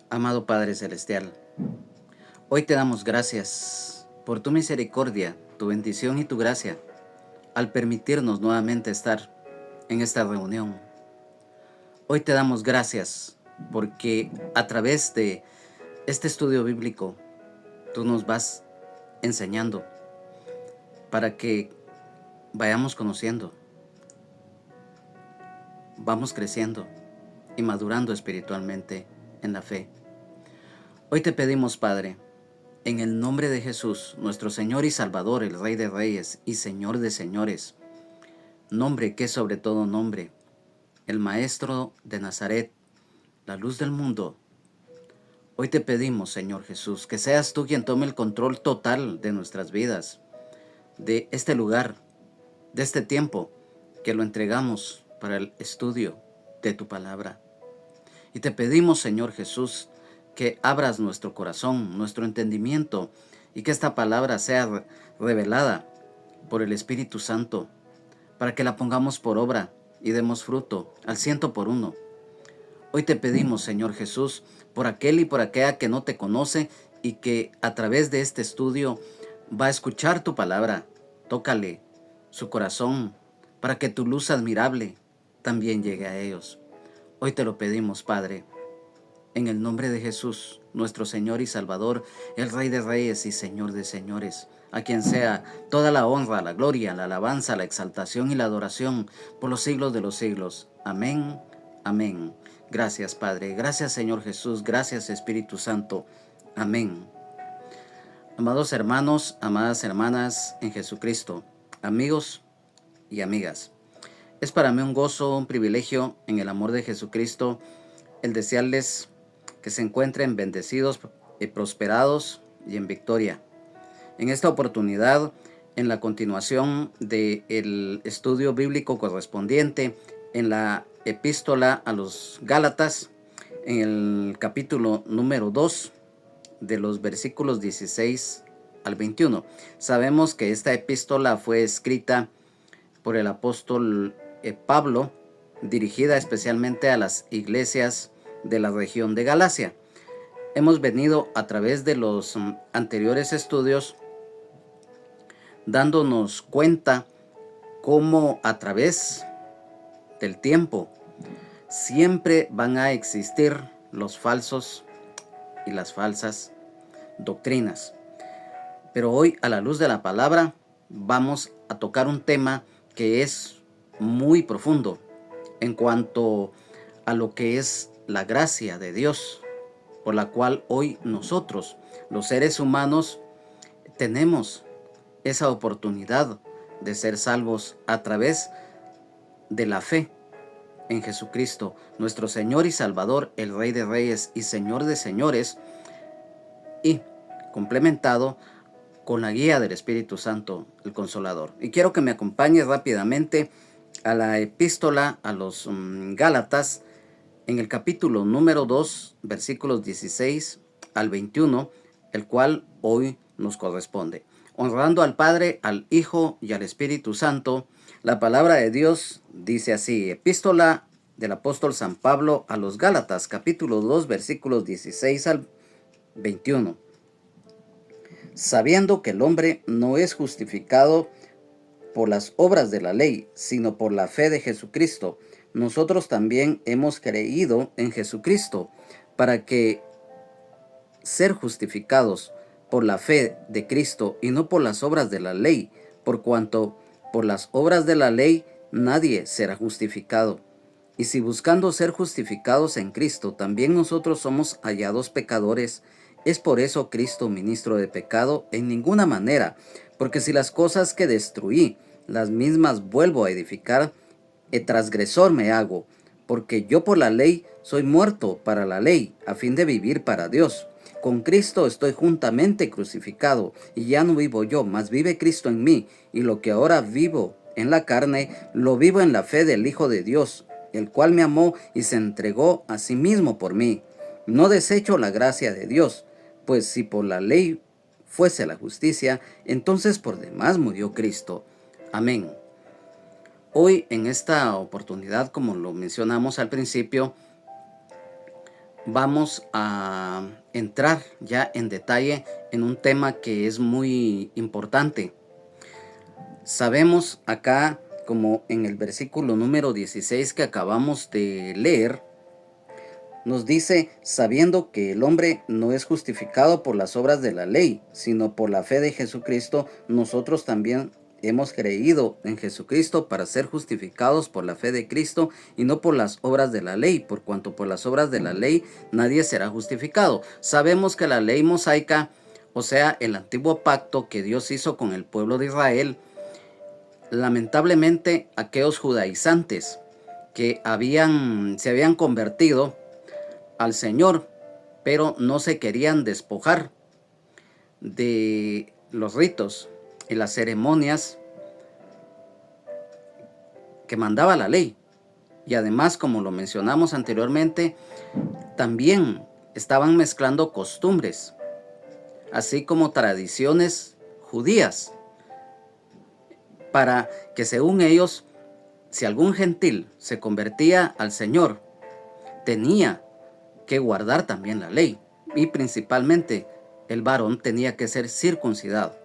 Amado Padre Celestial, hoy te damos gracias por tu misericordia, tu bendición y tu gracia al permitirnos nuevamente estar en esta reunión. Hoy te damos gracias porque a través de este estudio bíblico tú nos vas enseñando para que vayamos conociendo, vamos creciendo y madurando espiritualmente en la fe. Hoy te pedimos, Padre, en el nombre de Jesús, nuestro Señor y Salvador, el Rey de Reyes y Señor de Señores, nombre que es sobre todo nombre, el Maestro de Nazaret, la luz del mundo. Hoy te pedimos, Señor Jesús, que seas tú quien tome el control total de nuestras vidas, de este lugar, de este tiempo, que lo entregamos para el estudio de tu palabra. Y te pedimos, Señor Jesús, que abras nuestro corazón, nuestro entendimiento, y que esta palabra sea revelada por el Espíritu Santo, para que la pongamos por obra y demos fruto al 100 por 1. Hoy te pedimos, Señor Jesús, por aquel y por aquella que no te conoce y que a través de este estudio va a escuchar tu palabra. Tócale su corazón para que tu luz admirable también llegue a ellos. Hoy te lo pedimos, Padre, en el nombre de Jesús, nuestro Señor y Salvador, el Rey de Reyes y Señor de Señores, a quien sea toda la honra, la gloria, la alabanza, la exaltación y la adoración por los siglos de los siglos. Amén, amén. Gracias, Padre. Gracias, Señor Jesús. Gracias, Espíritu Santo. Amén. Amados hermanos, amadas hermanas en Jesucristo, amigos y amigas, es para mí un gozo, un privilegio en el amor de Jesucristo el desearles que se encuentren bendecidos y prosperados y en victoria. En esta oportunidad, en la continuación del estudio bíblico correspondiente en la epístola a los Gálatas, en el capítulo número 2, de los versículos 16 al 21. Sabemos que esta epístola fue escrita por el apóstol Pablo, dirigida especialmente a las iglesias de la región de Galacia. Hemos venido a través de los anteriores estudios dándonos cuenta cómo a través del tiempo siempre van a existir los falsos y las falsas doctrinas. Pero hoy, a la luz de la palabra, vamos a tocar un tema que es muy profundo en cuanto a lo que es la gracia de Dios, por la cual hoy nosotros, los seres humanos, tenemos esa oportunidad de ser salvos a través de la fe en Jesucristo, nuestro Señor y Salvador, el Rey de Reyes y Señor de Señores, y complementado con la guía del Espíritu Santo, el Consolador. Y quiero que me acompañe rápidamente a la epístola a los Gálatas, en el capítulo número 2, versículos 16 al 21, el cual hoy nos corresponde. Honrando al Padre, al Hijo y al Espíritu Santo, la palabra de Dios dice así: epístola del apóstol San Pablo a los Gálatas, capítulo 2, versículos 16 al 21. Sabiendo que el hombre no es justificado por las obras de la ley, sino por la fe de Jesucristo, nosotros también hemos creído en Jesucristo, para que ser justificados por la fe de Cristo y no por las obras de la ley, por cuanto por las obras de la ley nadie será justificado. Y si buscando ser justificados en Cristo también nosotros somos hallados pecadores, ¿es por eso Cristo ministro de pecado? En ninguna manera, porque si las cosas que destruí, las mismas vuelvo a edificar, transgresor me hago, porque yo por la ley soy muerto para la ley, a fin de vivir para Dios. Con Cristo estoy juntamente crucificado, y ya no vivo yo, mas vive Cristo en mí, y lo que ahora vivo en la carne, lo vivo en la fe del Hijo de Dios, el cual me amó y se entregó a sí mismo por mí. No desecho la gracia de Dios, pues si por la ley fuese la justicia, entonces por demás murió Cristo. Amén. Hoy en esta oportunidad, como lo mencionamos al principio, vamos a entrar ya en detalle en un tema que es muy importante. Sabemos acá, como en el versículo número 16 que acabamos de leer, nos dice, sabiendo que el hombre no es justificado por las obras de la ley, sino por la fe de Jesucristo, nosotros también hemos creído en Jesucristo para ser justificados por la fe de Cristo y no por las obras de la ley, por cuanto por las obras de la ley nadie será justificado. Sabemos que la ley mosaica, o sea, el antiguo pacto que Dios hizo con el pueblo de Israel, lamentablemente aquellos judaizantes que se habían convertido al Señor, pero no se querían despojar de los ritos y las ceremonias que mandaba la ley. Y además, como lo mencionamos anteriormente, también estaban mezclando costumbres, así como tradiciones judías, para que según ellos, si algún gentil se convertía al Señor, tenía que guardar también la ley, y principalmente el varón tenía que ser circuncidado.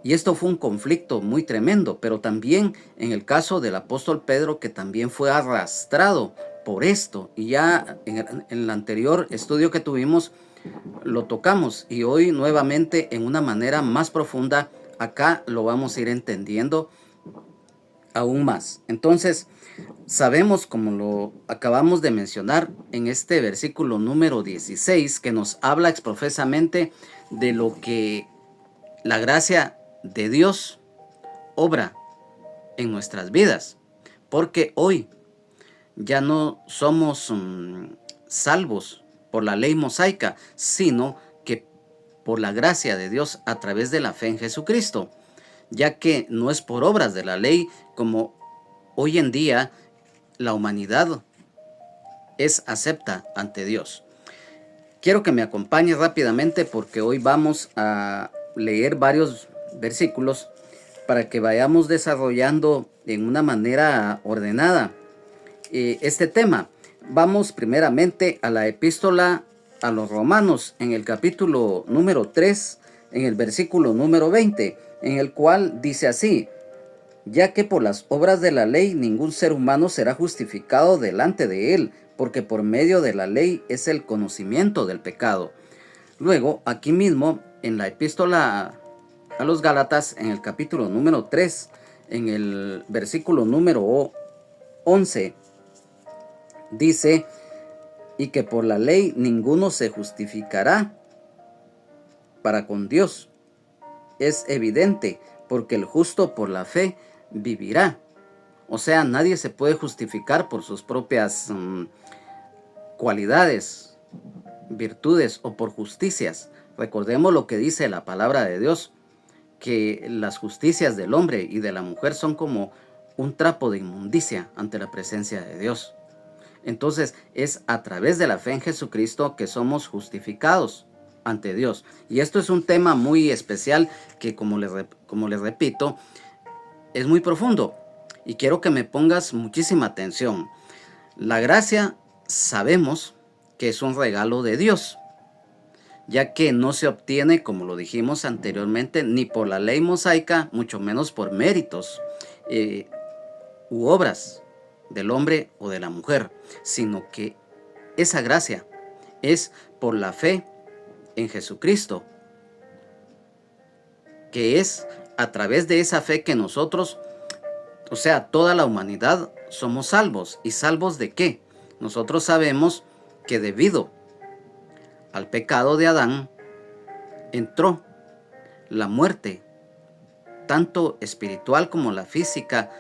Y esto fue un conflicto muy tremendo, pero también en el caso del apóstol Pedro, que también fue arrastrado por esto, y ya en el anterior estudio que tuvimos lo tocamos, y hoy nuevamente en una manera más profunda acá lo vamos a ir entendiendo aún más. Entonces, sabemos, como lo acabamos de mencionar en este versículo número 16, que nos habla exprofesamente de lo que la gracia de Dios obra en nuestras vidas, porque hoy ya no somos salvos por la ley mosaica, sino que por la gracia de Dios a través de la fe en Jesucristo, ya que no es por obras de la ley como hoy en día la humanidad es acepta ante Dios. Quiero que me acompañes rápidamente porque hoy vamos a leer varios versículos para que vayamos desarrollando en una manera ordenada este tema. Vamos primeramente a la epístola a los Romanos en el capítulo número 3, en el versículo número 20, en el cual dice así: ya que por las obras de la ley ningún ser humano será justificado delante de él, porque por medio de la ley es el conocimiento del pecado. Luego, aquí mismo, en la epístola a los Gálatas, en el capítulo número 3, en el versículo número 11, dice, y que por la ley ninguno se justificará para con Dios. Es evidente, porque el justo por la fe vivirá. O sea, nadie se puede justificar por sus propias cualidades, virtudes o por justicias. Recordemos lo que dice la palabra de Dios, que las justicias del hombre y de la mujer son como un trapo de inmundicia ante la presencia de Dios. Entonces es a través de la fe en Jesucristo que somos justificados ante Dios. Y esto es un tema muy especial que, como les repito, es muy profundo. Y quiero que me pongas muchísima atención. La gracia sabemos que es un regalo de Dios, ya que no se obtiene, como lo dijimos anteriormente, ni por la ley mosaica, mucho menos por méritos u obras del hombre o de la mujer, sino que esa gracia es por la fe en Jesucristo, que es a través de esa fe que nosotros, o sea, toda la humanidad, somos salvos. ¿Y salvos de qué? Nosotros sabemos que debido al pecado de Adán entró la muerte, tanto espiritual como la física,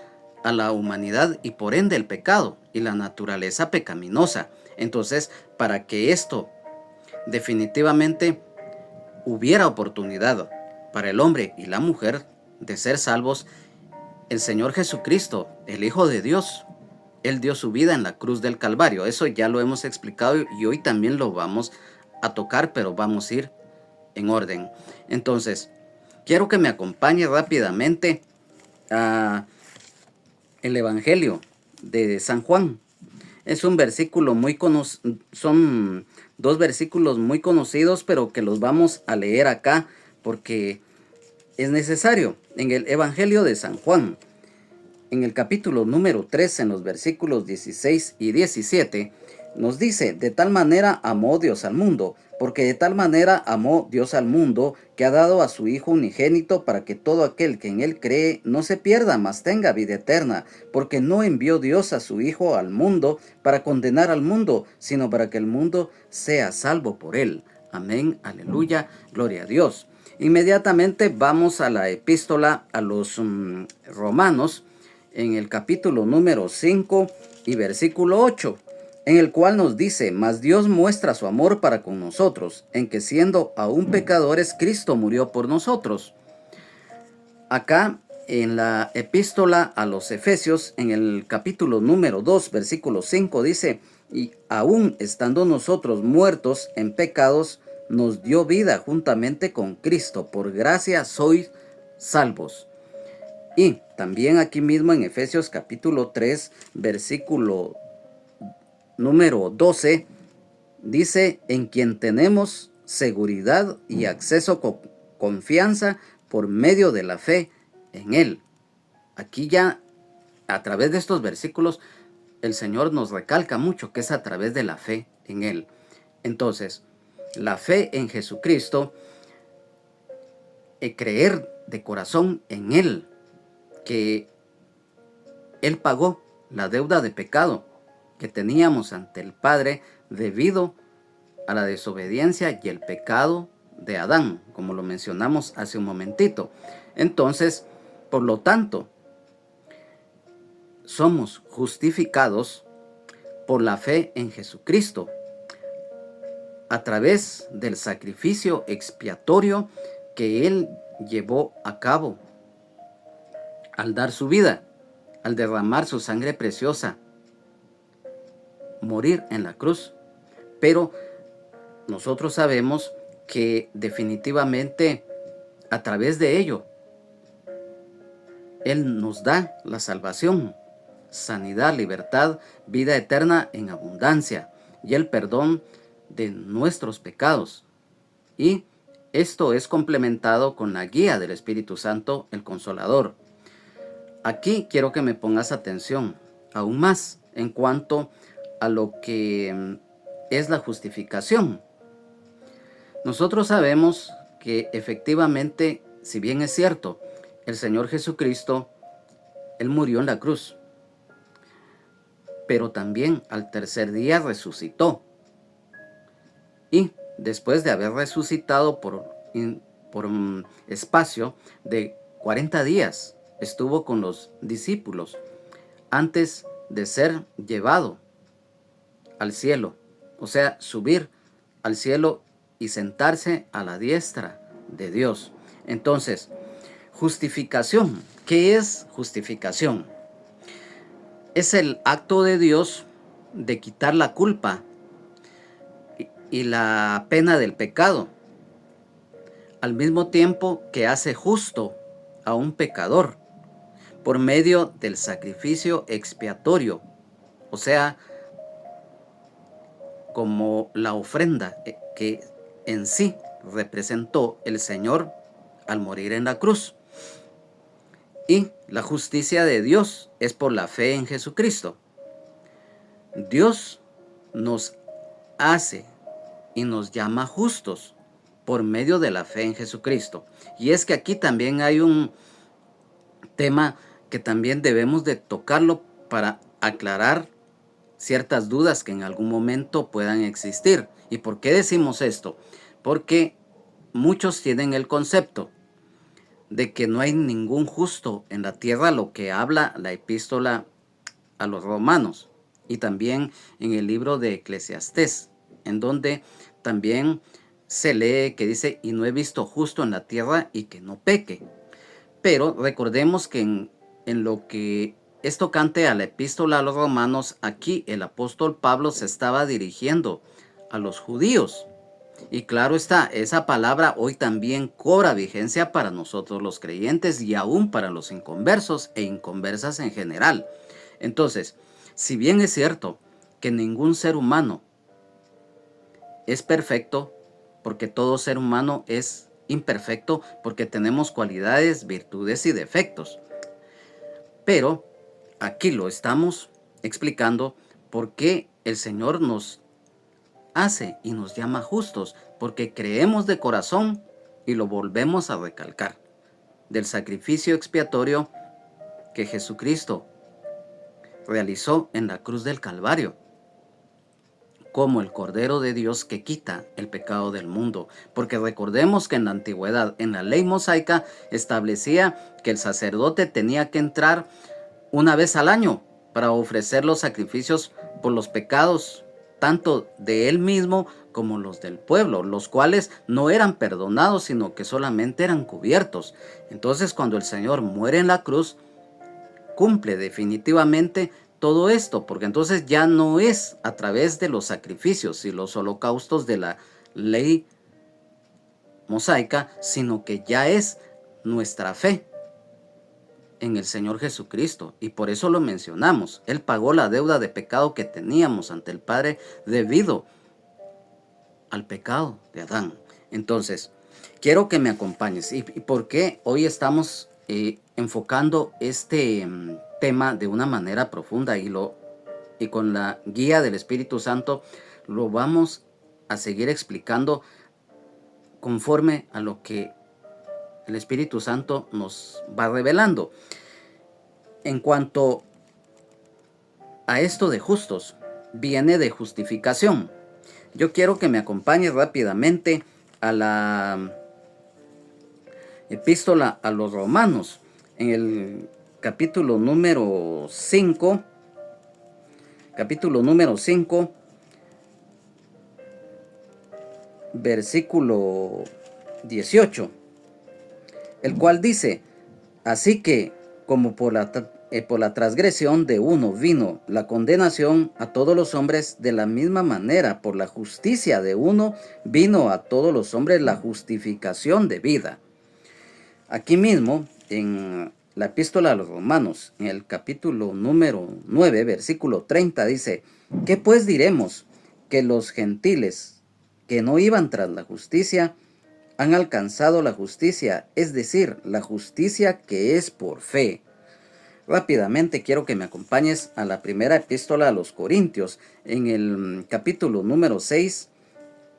a la humanidad, y por ende el pecado y la naturaleza pecaminosa. Entonces, para que esto definitivamente hubiera oportunidad para el hombre y la mujer de ser salvos, el Señor Jesucristo, el Hijo de Dios, Él dio su vida en la cruz del Calvario. Eso ya lo hemos explicado y hoy también lo vamos a tocar, pero vamos a ir en orden. Entonces, quiero que me acompañe rápidamente a el Evangelio de San Juan, Es un versículo son dos versículos muy conocidos, pero que los vamos a leer acá porque es necesario. En el Evangelio de San Juan, en el capítulo número 3, en los versículos 16 y 17, nos dice: de tal manera amó Dios al mundo, porque de tal manera amó Dios al mundo, que ha dado a su Hijo unigénito, para que todo aquel que en él cree no se pierda, mas tenga vida eterna. Porque no envió Dios a su Hijo al mundo para condenar al mundo, sino para que el mundo sea salvo por él. Amén, aleluya, gloria a Dios. Inmediatamente vamos a la epístola a los romanos, en el capítulo número 5 y versículo 8, en el cual nos dice: mas Dios muestra su amor para con nosotros, en que siendo aún pecadores, Cristo murió por nosotros. Acá en la epístola a los Efesios, en el capítulo número 2, versículo 5, dice: y aún estando nosotros muertos en pecados, nos dio vida juntamente con Cristo, por gracia sois salvos. Y también aquí mismo en Efesios capítulo 3, versículo número 12, dice: en quien tenemos seguridad y acceso con confianza por medio de la fe en Él. Aquí ya, a través de estos versículos, el Señor nos recalca mucho que es a través de la fe en Él. Entonces, la fe en Jesucristo, creer de corazón en Él, que Él pagó la deuda de pecado que teníamos ante el Padre debido a la desobediencia y el pecado de Adán, como lo mencionamos hace un momentito. Entonces, por lo tanto, somos justificados por la fe en Jesucristo, a través del sacrificio expiatorio que Él llevó a cabo al dar su vida, al derramar su sangre preciosa, morir en la cruz. Pero nosotros sabemos que definitivamente a través de ello Él nos da la salvación, sanidad, libertad, vida eterna en abundancia y el perdón de nuestros pecados. Y esto es complementado con la guía del Espíritu Santo, el Consolador. Aquí quiero que me pongas atención aún más en cuanto a lo que es la justificación. Nosotros sabemos que efectivamente, si bien es cierto, el Señor Jesucristo, Él murió en la cruz, pero también al tercer día resucitó. Y después de haber resucitado por un espacio de 40 días, estuvo con los discípulos antes de ser llevado al cielo, o sea, subir al cielo y sentarse a la diestra de Dios. Entonces, justificación. ¿Qué es justificación? Es el acto de Dios de quitar la culpa y la pena del pecado, al mismo tiempo que hace justo a un pecador por medio del sacrificio expiatorio, o sea, como la ofrenda que en sí representó el Señor al morir en la cruz. Y la justicia de Dios es por la fe en Jesucristo. Dios nos hace y nos llama justos por medio de la fe en Jesucristo. Y es que aquí también hay un tema que también debemos de tocarlo para aclarar ciertas dudas que en algún momento puedan existir. ¿Y por qué decimos esto? Porque muchos tienen el concepto de que no hay ningún justo en la tierra, lo que habla la epístola a los romanos y también en el libro de Eclesiastés, en donde también se lee que dice: y no he visto justo en la tierra y que no peque. Pero recordemos que en lo que es tocante a la epístola a los romanos, aquí el apóstol Pablo se estaba dirigiendo a los judíos. Y claro está, esa palabra hoy también cobra vigencia para nosotros los creyentes y aún para los inconversos e inconversas en general. Entonces, si bien es cierto que ningún ser humano es perfecto, porque todo ser humano es imperfecto, porque tenemos cualidades, virtudes y defectos. Pero aquí lo estamos explicando por qué el Señor nos hace y nos llama justos, porque creemos de corazón y lo volvemos a recalcar, del sacrificio expiatorio que Jesucristo realizó en la cruz del Calvario, como el Cordero de Dios que quita el pecado del mundo. Porque recordemos que en la antigüedad, en la ley mosaica, establecía que el sacerdote tenía que entrar una vez al año para ofrecer los sacrificios por los pecados, tanto de él mismo como los del pueblo, los cuales no eran perdonados, sino que solamente eran cubiertos. Entonces, cuando el Señor muere en la cruz, cumple definitivamente todo esto, porque entonces ya no es a través de los sacrificios y los holocaustos de la ley mosaica, sino que ya es nuestra fe en el Señor Jesucristo. Y por eso lo mencionamos. Él pagó la deuda de pecado que teníamos ante el Padre debido al pecado de Adán. Entonces, quiero que me acompañes. ¿Y por qué hoy estamos enfocando este tema de una manera profunda y con la guía del Espíritu Santo lo vamos a seguir explicando conforme a lo que el Espíritu Santo nos va revelando? En cuanto a esto de justos, viene de justificación. Yo quiero que me acompañes rápidamente a la epístola a los Romanos, en el capítulo número 5, versículo 18, el cual dice: así que, como por la transgresión de uno vino la condenación a todos los hombres, de la misma manera por la justicia de uno vino a todos los hombres la justificación de vida. Aquí mismo, en la epístola a los Romanos, en el capítulo número 9, versículo 30, dice: ¿qué pues diremos? Que los gentiles que no iban tras la justicia han alcanzado la justicia, es decir, la justicia que es por fe. Rápidamente quiero que me acompañes a la primera epístola a los Corintios, en el capítulo número 6,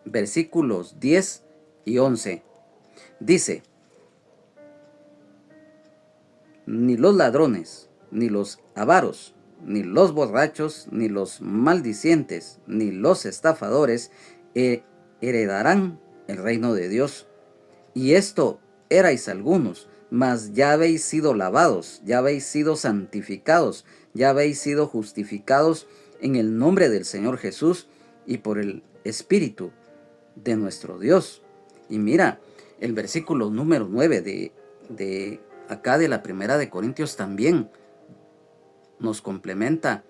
versículos 10 y 11. Dice: ni los ladrones, ni los avaros, ni los borrachos, ni los maldicientes, ni los estafadores heredarán el reino de Dios. Y esto erais algunos, mas ya habéis sido lavados, ya habéis sido santificados, ya habéis sido justificados en el nombre del Señor Jesús y por el Espíritu de nuestro Dios. Y mira, el versículo número 9 de acá de la primera de Corintios también nos complementa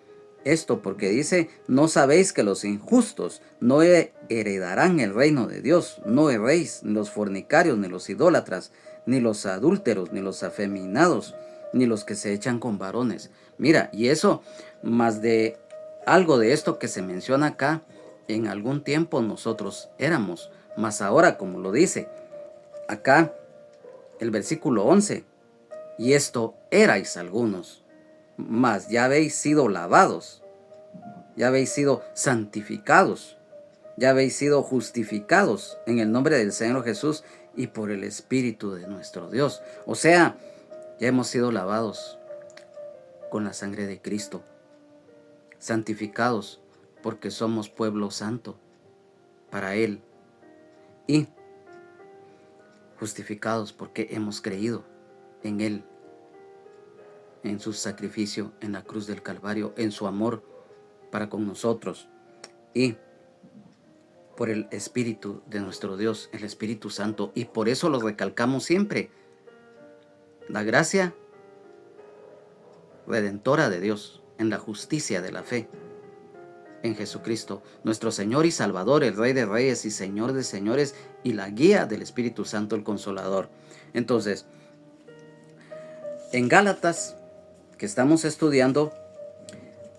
esto, porque dice: no sabéis que los injustos no heredarán el reino de Dios. No erréis, ni los fornicarios, ni los idólatras, ni los adúlteros, ni los afeminados, ni los que se echan con varones. Mira, y eso, más de algo de esto que se menciona acá, en algún tiempo nosotros éramos, mas ahora, como lo dice acá el versículo 11, y esto erais algunos, mas ya habéis sido lavados, ya habéis sido santificados, ya habéis sido justificados en el nombre del Señor Jesús y por el Espíritu de nuestro Dios. O sea, ya hemos sido lavados con la sangre de Cristo, santificados porque somos pueblo santo para Él, y justificados porque hemos creído en Él, en su sacrificio en la cruz del Calvario, en su amor para con nosotros, y por el Espíritu de nuestro Dios, el Espíritu Santo. Y por eso lo recalcamos siempre: la gracia redentora de Dios en la justicia de la fe en Jesucristo, nuestro Señor y Salvador, el Rey de Reyes y Señor de Señores, y la guía del Espíritu Santo, el Consolador. Entonces, en Gálatas, que estamos estudiando,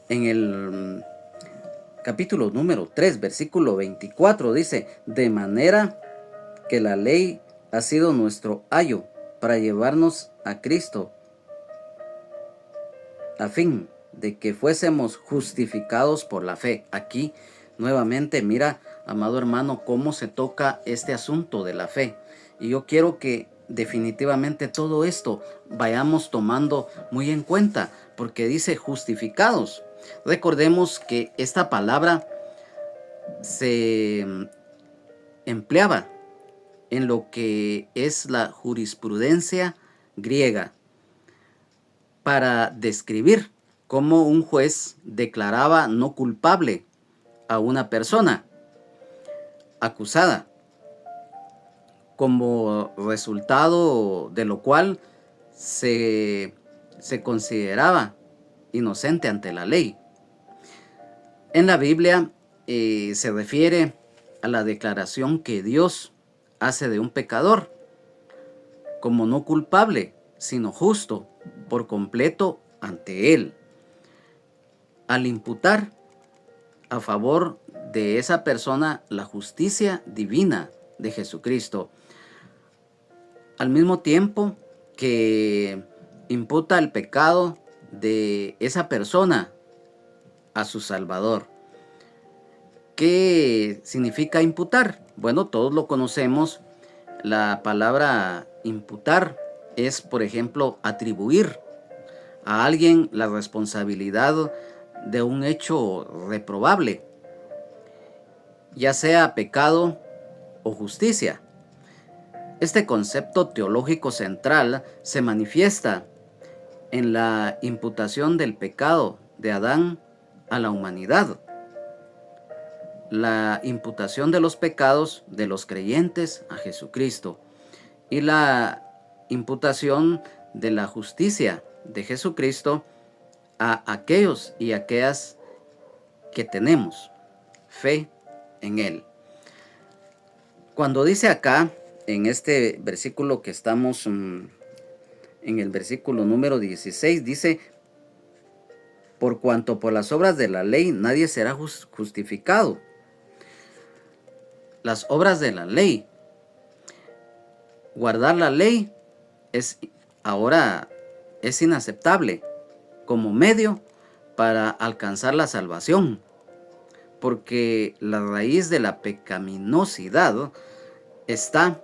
en el capítulo número 3, versículo 24, dice, de manera que la ley ha sido nuestro ayo para llevarnos a Cristo, a fin de que fuésemos justificados por la fe. Aquí nuevamente mira, amado hermano, cómo se toca este asunto de la fe. Y yo quiero que definitivamente todo esto vayamos tomando muy en cuenta, porque dice justificados. Recordemos que esta palabra se empleaba en lo que es la jurisprudencia griega para describir cómo un juez declaraba no culpable a una persona acusada, como resultado de lo cual se consideraba inocente ante la ley. En la Biblia se refiere a la declaración que Dios hace de un pecador como no culpable, sino justo por completo ante Él, al imputar a favor de esa persona la justicia divina de Jesucristo, al mismo tiempo que imputa el pecado de esa persona a su Salvador. ¿Qué significa imputar? Bueno, todos lo conocemos. La palabra imputar es, por ejemplo, atribuir a alguien la responsabilidad de un hecho reprobable, ya sea pecado o justicia. Este concepto teológico central se manifiesta en la imputación del pecado de Adán a la humanidad, la imputación de los pecados de los creyentes a Jesucristo y la imputación de la justicia de Jesucristo a aquellos y aquellas que tenemos fe en Él. Cuando dice acá, en este versículo que estamos, en el versículo número 16, dice, por cuanto por las obras de la ley nadie será justificado. Las obras de la ley, guardar la ley ahora es inaceptable como medio para alcanzar la salvación, porque la raíz de la pecaminosidad está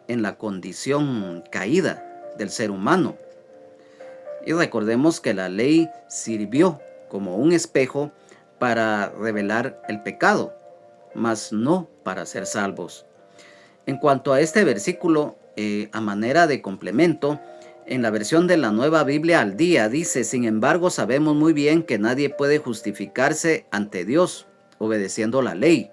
en la condición caída del ser humano. Y recordemos que la ley sirvió como un espejo para revelar el pecado, mas no para ser salvos. En cuanto a este versículo, a manera de complemento, en la versión de la Nueva Biblia al Día dice, sin embargo sabemos muy bien que nadie puede justificarse ante Dios obedeciendo la ley.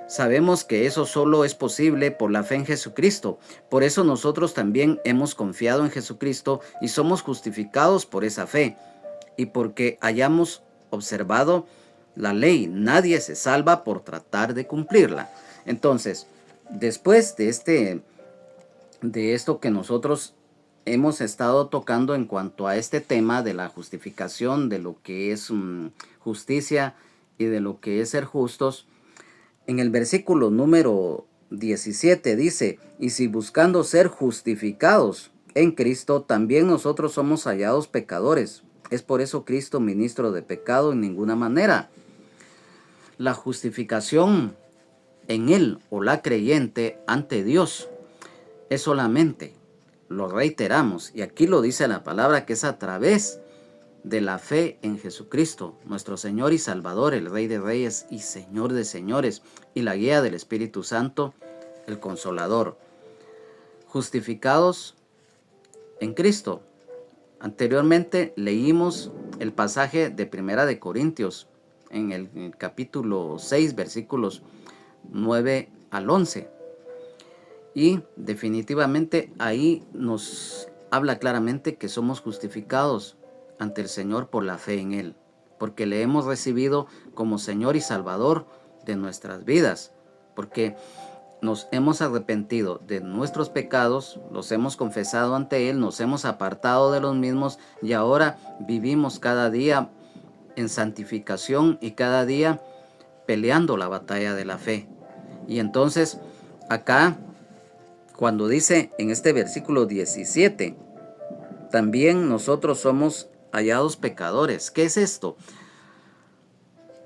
Sabemos que eso solo es posible por la fe en Jesucristo. Por eso nosotros también hemos confiado en Jesucristo y somos justificados por esa fe. Y porque hayamos observado la ley, nadie se salva por tratar de cumplirla. Entonces, después de esto que nosotros hemos estado tocando en cuanto a este tema de la justificación, de lo que es justicia y de lo que es ser justos, en el versículo número 17 dice, y si buscando ser justificados en Cristo, también nosotros somos hallados pecadores. Es por eso Cristo ministro de pecado en ninguna manera. La justificación en Él o la creyente ante Dios es solamente, lo reiteramos, y aquí lo dice la palabra, que es a través de la fe en Jesucristo, nuestro Señor y Salvador, el Rey de Reyes y Señor de Señores, y la guía del Espíritu Santo, el Consolador. Justificados en Cristo. Anteriormente leímos el pasaje de Primera de Corintios, en el capítulo 6, versículos 9 al 11. Y definitivamente ahí nos habla claramente que somos justificados ante el Señor por la fe en Él, porque le hemos recibido como Señor y Salvador de nuestras vidas, porque nos hemos arrepentido de nuestros pecados, los hemos confesado ante Él, nos hemos apartado de los mismos y ahora vivimos cada día en santificación y cada día peleando la batalla de la fe. Y entonces acá, cuando dice en este versículo 17, también nosotros somos hallados pecadores. ¿Qué es esto?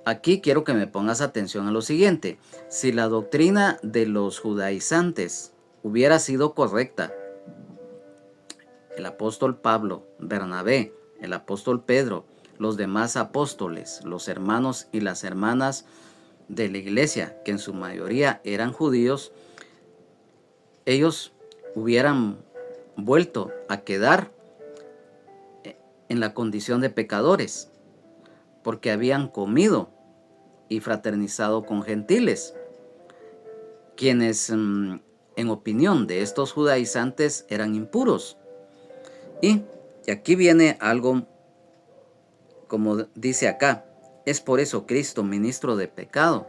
Aquí quiero que me pongas atención a lo siguiente. Si la doctrina de los judaizantes hubiera sido correcta, el apóstol Pablo, Bernabé, el apóstol Pedro, los demás apóstoles, los hermanos y las hermanas de la iglesia, que en su mayoría eran judíos, ellos hubieran vuelto a quedar en la condición de pecadores, porque habían comido y fraternizado con gentiles, quienes en opinión de estos judaizantes eran impuros. Y aquí viene algo, como dice acá, es por eso Cristo ministro de pecado.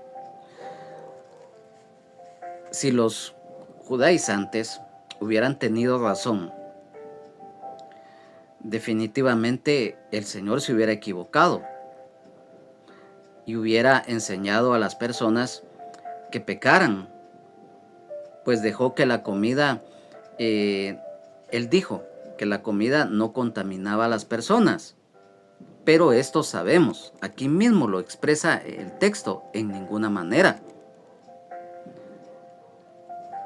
Si los judaizantes hubieran tenido razón, definitivamente el Señor se hubiera equivocado y hubiera enseñado a las personas que pecaran, pues dejó que la comida, él dijo que la comida no contaminaba a las personas. Pero esto sabemos, aquí mismo lo expresa el texto, en ninguna manera.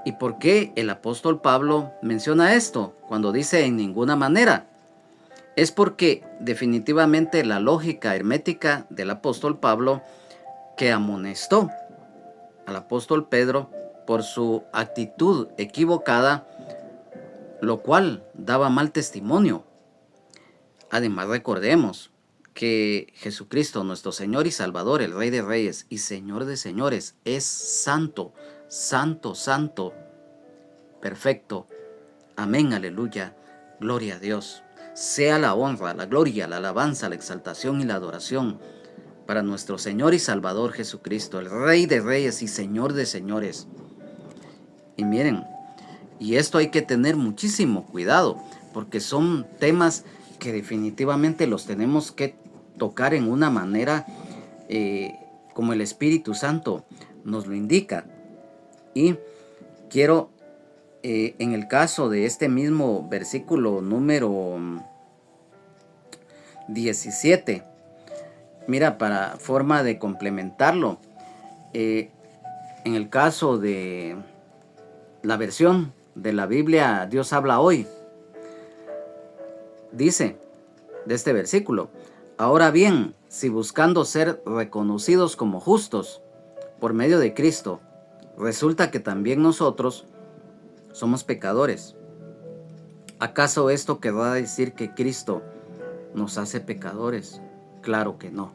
¿Y por qué el apóstol Pablo menciona esto cuando dice en ninguna manera? Es porque definitivamente la lógica hermética del apóstol Pablo, que amonestó al apóstol Pedro por su actitud equivocada, lo cual daba mal testimonio. Además, recordemos que Jesucristo, nuestro Señor y Salvador, el Rey de Reyes y Señor de Señores, es santo, santo, santo, perfecto. Amén, aleluya, gloria a Dios. Sea la honra, la gloria, la alabanza, la exaltación y la adoración para nuestro Señor y Salvador Jesucristo, el Rey de Reyes y Señor de Señores. Y miren, y esto hay que tener muchísimo cuidado, porque son temas que definitivamente los tenemos que tocar en una manera como el Espíritu Santo nos lo indica. Y quiero, en el caso de este mismo versículo número 17, mira, para forma de complementarlo, en el caso de la versión de la Biblia Dios habla hoy, dice de este versículo: ahora bien, si buscando ser reconocidos como justos por medio de Cristo, resulta que también nosotros somos pecadores, ¿acaso esto querrá decir que Cristo nos hace pecadores? Claro que no.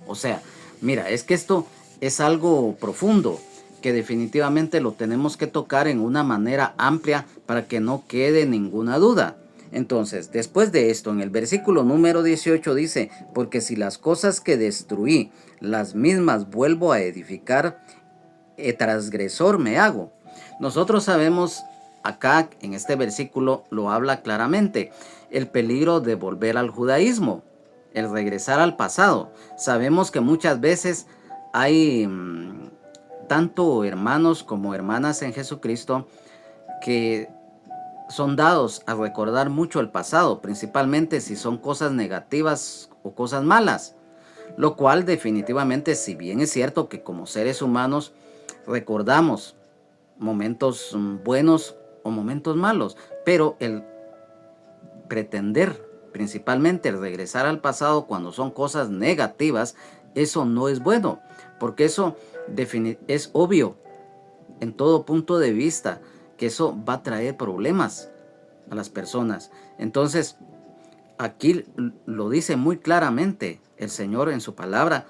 O sea, mira, es que esto es algo profundo, que definitivamente lo tenemos que tocar en una manera amplia para que no quede ninguna duda. Entonces, después de esto, en el versículo número 18 dice: porque si las cosas que destruí, las mismas vuelvo a edificar, transgresor me hago. Nosotros sabemos, acá en este versículo lo habla claramente, el peligro de volver al judaísmo, el regresar al pasado. Sabemos que muchas veces hay tanto hermanos como hermanas en Jesucristo que son dados a recordar mucho el pasado, principalmente si son cosas negativas o cosas malas, lo cual definitivamente, si bien es cierto que como seres humanos recordamos momentos buenos o momentos malos, pero el pretender, principalmente el regresar al pasado cuando son cosas negativas, eso no es bueno, porque eso es obvio en todo punto de vista que eso va a traer problemas a las personas. Entonces, aquí lo dice muy claramente el Señor en su palabra,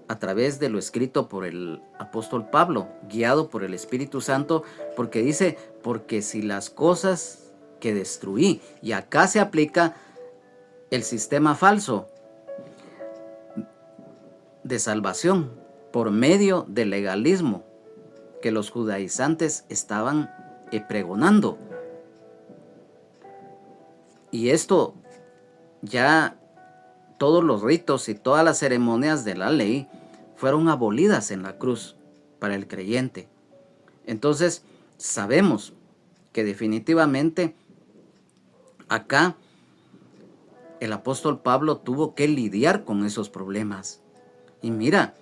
a través de lo escrito por el apóstol Pablo, guiado por el Espíritu Santo, porque dice: porque si las cosas que destruí, y acá se aplica el sistema falso de salvación por medio del legalismo que los judaizantes estaban pregonando. Y esto ya, todos los ritos y todas las ceremonias de la ley fueron abolidas en la cruz para el creyente. Entonces, sabemos que definitivamente acá el apóstol Pablo tuvo que lidiar con esos problemas. Y mira,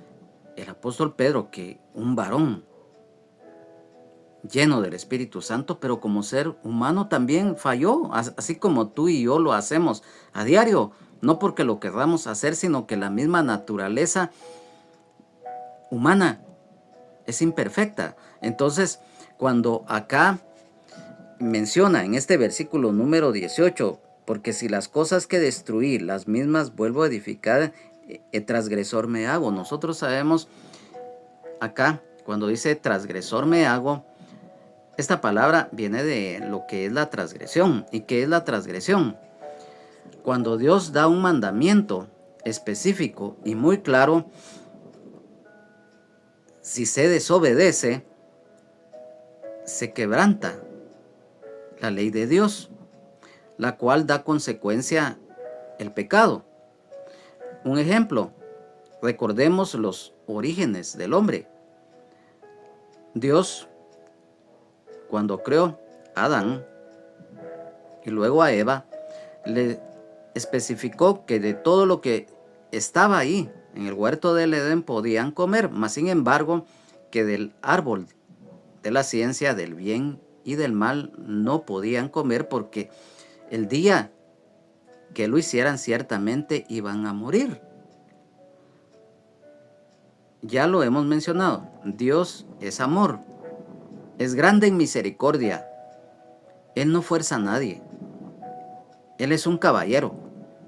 el apóstol Pedro, que un varón lleno del Espíritu Santo, pero como ser humano también falló, así como tú y yo lo hacemos a diario, no porque lo queramos hacer, sino que la misma naturaleza humana es imperfecta. Entonces, cuando acá menciona en este versículo número 18, porque si las cosas que destruí, las mismas vuelvo a edificar, transgresor me hago. Nosotros sabemos acá, cuando dice transgresor me hago, esta palabra viene de lo que es la transgresión. ¿Y qué es la transgresión? Cuando Dios da un mandamiento específico y muy claro, si se desobedece, se quebranta la ley de Dios, la cual da consecuencia el pecado. Un ejemplo, recordemos los orígenes del hombre. Dios, cuando creó a Adán y luego a Eva, le especificó que de todo lo que estaba ahí en el huerto del Edén podían comer, mas sin embargo que del árbol de la ciencia del bien y del mal no podían comer, porque el día que lo hicieran ciertamente iban a morir. Ya lo hemos mencionado, Dios es amor, es grande en misericordia, Él no fuerza a nadie, Él es un caballero,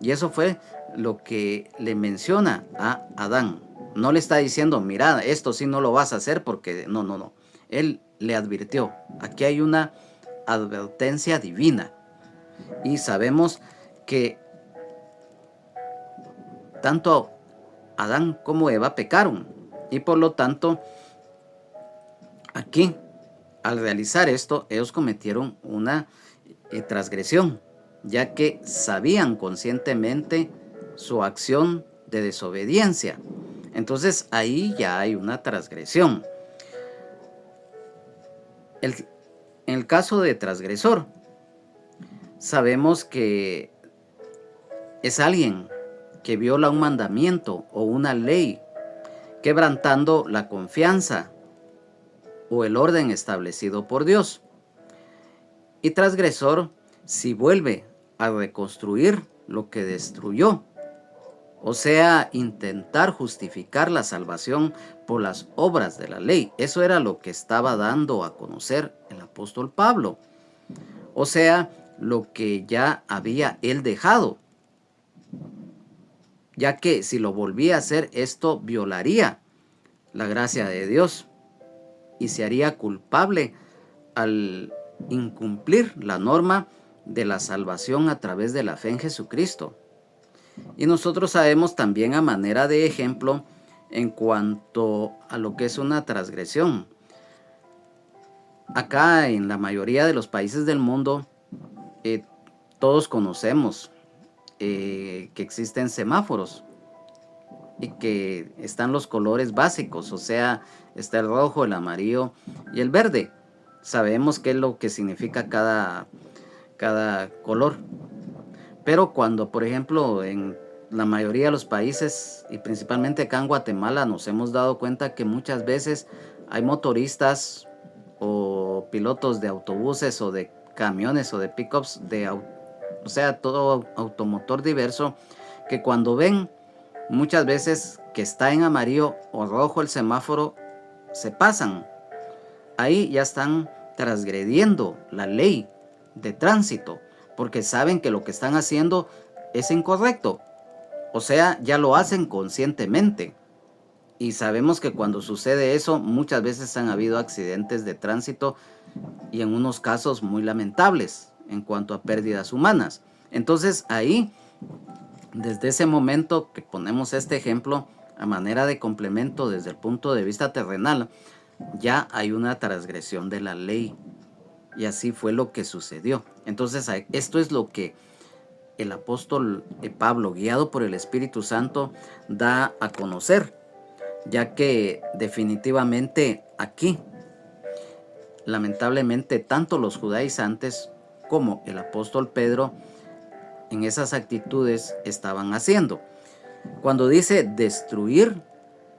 y eso fue lo que le menciona a Adán. No le está diciendo, mira, esto sí no lo vas a hacer porque no. Él le advirtió. Aquí hay una advertencia divina. Y sabemos que tanto Adán como Eva pecaron. Y por lo tanto, aquí, al realizar esto, ellos cometieron una transgresión, ya que sabían conscientemente su acción de desobediencia. Entonces ahí ya hay una transgresión. En el caso de transgresor, sabemos que es alguien que viola un mandamiento o una ley, quebrantando la confianza o el orden establecido por Dios. Y transgresor si vuelve a reconstruir lo que destruyó, o sea, intentar justificar la salvación por las obras de la ley. Eso era lo que estaba dando a conocer el apóstol Pablo. O sea, lo que ya había él dejado, ya que si lo volvía a hacer, esto violaría la gracia de Dios y se haría culpable al incumplir la norma de la salvación a través de la fe en Jesucristo. Y nosotros sabemos también, a manera de ejemplo, en cuanto a lo que es una transgresión. Acá en la mayoría de los países del mundo, todos conocemos que existen semáforos y que están los colores básicos, o sea, está el rojo, el amarillo y el verde. Sabemos qué es lo que significa cada color. Pero cuando, por ejemplo, en la mayoría de los países, y principalmente acá en Guatemala, nos hemos dado cuenta que muchas veces hay motoristas o pilotos de autobuses o de camiones o de pickups, o sea, todo automotor diverso, que cuando ven muchas veces que está en amarillo o rojo el semáforo, se pasan. Ahí ya están transgrediendo la ley de tránsito, porque saben que lo que están haciendo es incorrecto. O sea, ya lo hacen conscientemente. Y sabemos que cuando sucede eso, muchas veces han habido accidentes de tránsito y en unos casos muy lamentables en cuanto a pérdidas humanas. Entonces ahí, desde ese momento que ponemos este ejemplo a manera de complemento desde el punto de vista terrenal, ya hay una transgresión de la ley. Y así fue lo que sucedió. Entonces esto es lo que el apóstol Pablo, guiado por el Espíritu Santo, da a conocer. ya que definitivamente aquí, lamentablemente, tanto los judaizantes como el apóstol Pedro en esas actitudes estaban haciendo. Cuando dice destruir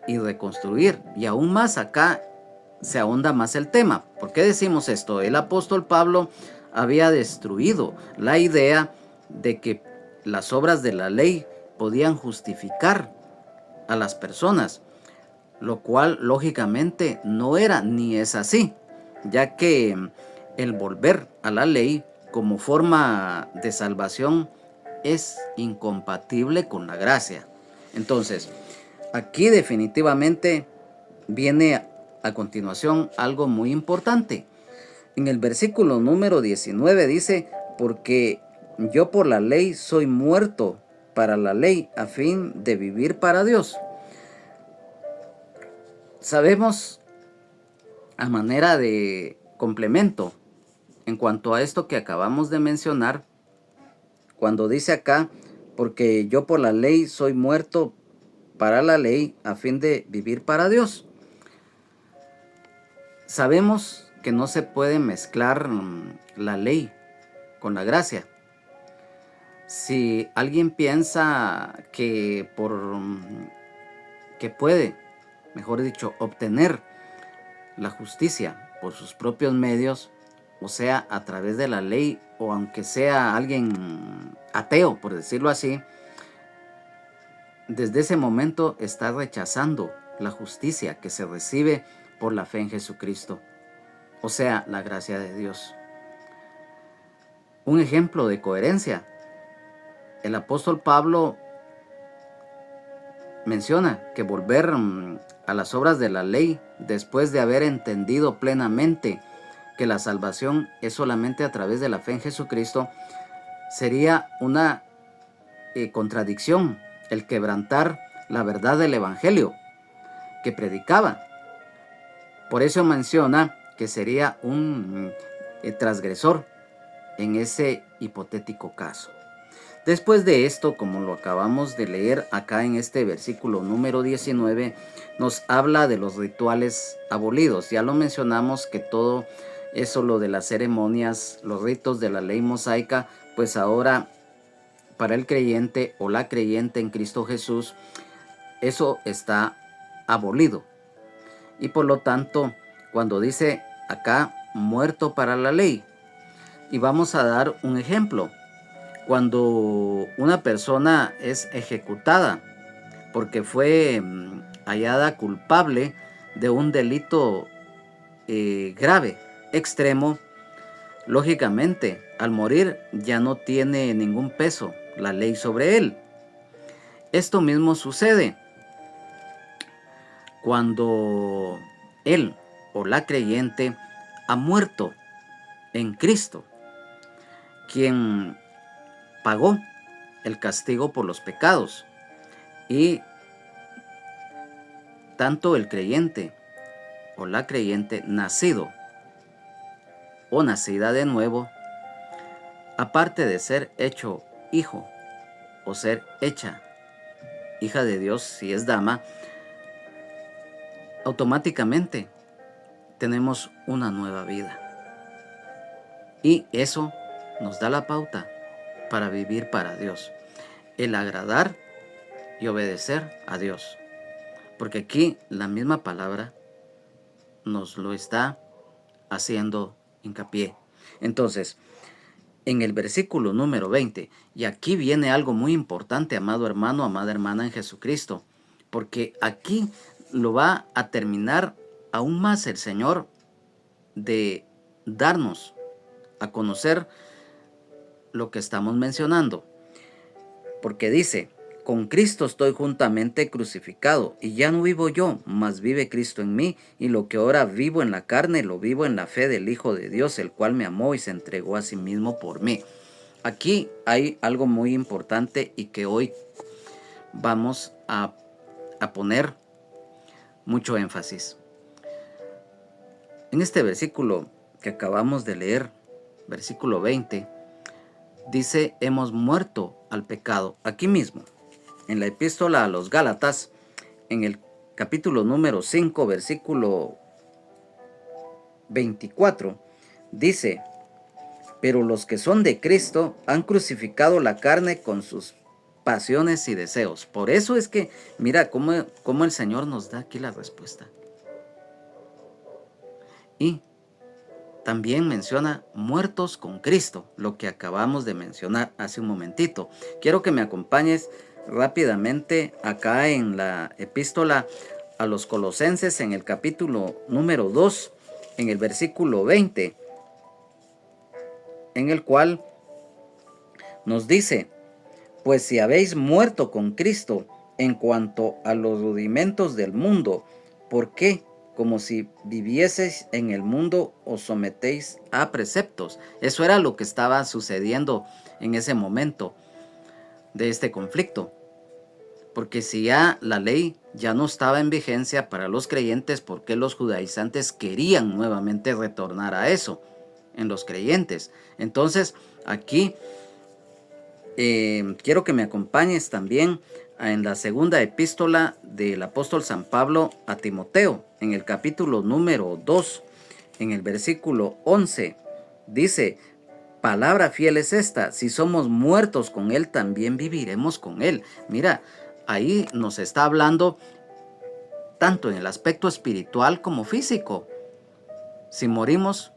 y reconstruir, y aún más acá se ahonda más el tema. ¿Por qué decimos esto? El apóstol Pablo había destruido la idea de que las obras de la ley podían justificar a las personas, lo cual lógicamente no era ni es así, ya que el volver a la ley como forma de salvación es incompatible con la gracia. Entonces, aquí definitivamente viene a continuación algo muy importante. En el versículo número 19 dice, porque yo por la ley soy muerto para la ley a fin de vivir para Dios. Sabemos, a manera de complemento, en cuanto a esto que acabamos de mencionar, cuando dice acá, porque yo por la ley soy muerto para la ley a fin de vivir para Dios. Sabemos que no se puede mezclar la ley con la gracia. Si alguien piensa que que puede, mejor dicho, obtener la justicia por sus propios medios, o sea, a través de la ley, o aunque sea alguien ateo, por decirlo así, desde ese momento está rechazando la justicia que se recibe por la fe en Jesucristo, o sea, la gracia de Dios. Un ejemplo de coherencia. El apóstol Pablo menciona que volver a las obras de la ley después de haber entendido plenamente que la salvación es solamente a través de la fe en Jesucristo sería una contradicción, el quebrantar la verdad del evangelio que predicaba. Por eso menciona que sería un transgresor en ese hipotético caso. Después de esto, como lo acabamos de leer acá en este versículo número 19, nos habla de los rituales abolidos. Ya lo mencionamos que todo eso, lo de las ceremonias, los ritos de la ley mosaica, pues ahora para el creyente o la creyente en Cristo Jesús, eso está abolido. Y por lo tanto, cuando dice acá, muerto para la ley, y vamos a dar un ejemplo. Cuando una persona es ejecutada porque fue hallada culpable de un delito grave, extremo, lógicamente, al morir ya no tiene ningún peso la ley sobre él. Esto mismo sucede cuando él o la creyente ha muerto en Cristo, quien pagó el castigo por los pecados, y tanto el creyente o la creyente nacido o nacida de nuevo, aparte de ser hecho hijo o ser hecha hija de Dios si es dama, automáticamente tenemos una nueva vida. Y eso nos da la pauta para vivir para Dios, el agradar y obedecer a Dios. Porque aquí la misma palabra nos lo está haciendo hincapié. Entonces, en el versículo número 20, y aquí viene algo muy importante, amado hermano, amada hermana en Jesucristo, porque aquí lo va a terminar aún más el Señor de darnos a conocer lo que estamos mencionando. Porque dice, con Cristo estoy juntamente crucificado, y ya no vivo yo, mas vive Cristo en mí, y lo que ahora vivo en la carne, lo vivo en la fe del Hijo de Dios, el cual me amó y se entregó a sí mismo por mí. Aquí hay algo muy importante y que hoy vamos a poner mucho énfasis. En este versículo que acabamos de leer, versículo 20, dice, hemos muerto al pecado. Aquí mismo, en la epístola a los Gálatas, en el capítulo número 5, versículo 24, dice: pero los que son de Cristo han crucificado la carne con sus pasiones y deseos. Por eso es que, mira cómo el Señor nos da aquí la respuesta. Y también menciona muertos con Cristo, lo que acabamos de mencionar hace un momentito. Quiero que me acompañes rápidamente acá en la epístola a los Colosenses, en el capítulo número 2, en el versículo 20, en el cual nos dice: pues si habéis muerto con Cristo en cuanto a los rudimentos del mundo, ¿por qué, como si vivieseis en el mundo, os sometéis a preceptos? Eso era lo que estaba sucediendo en ese momento de este conflicto. Porque si ya la ley ya no estaba en vigencia para los creyentes, ¿por qué los judaizantes querían nuevamente retornar a eso en los creyentes? Entonces, aquí quiero que me acompañes también en la segunda epístola del apóstol San Pablo a Timoteo, en el capítulo número 2, en el versículo 11, dice: palabra fiel es esta, si somos muertos con él, también viviremos con él. Mira, ahí nos está hablando tanto en el aspecto espiritual como físico. Si morimos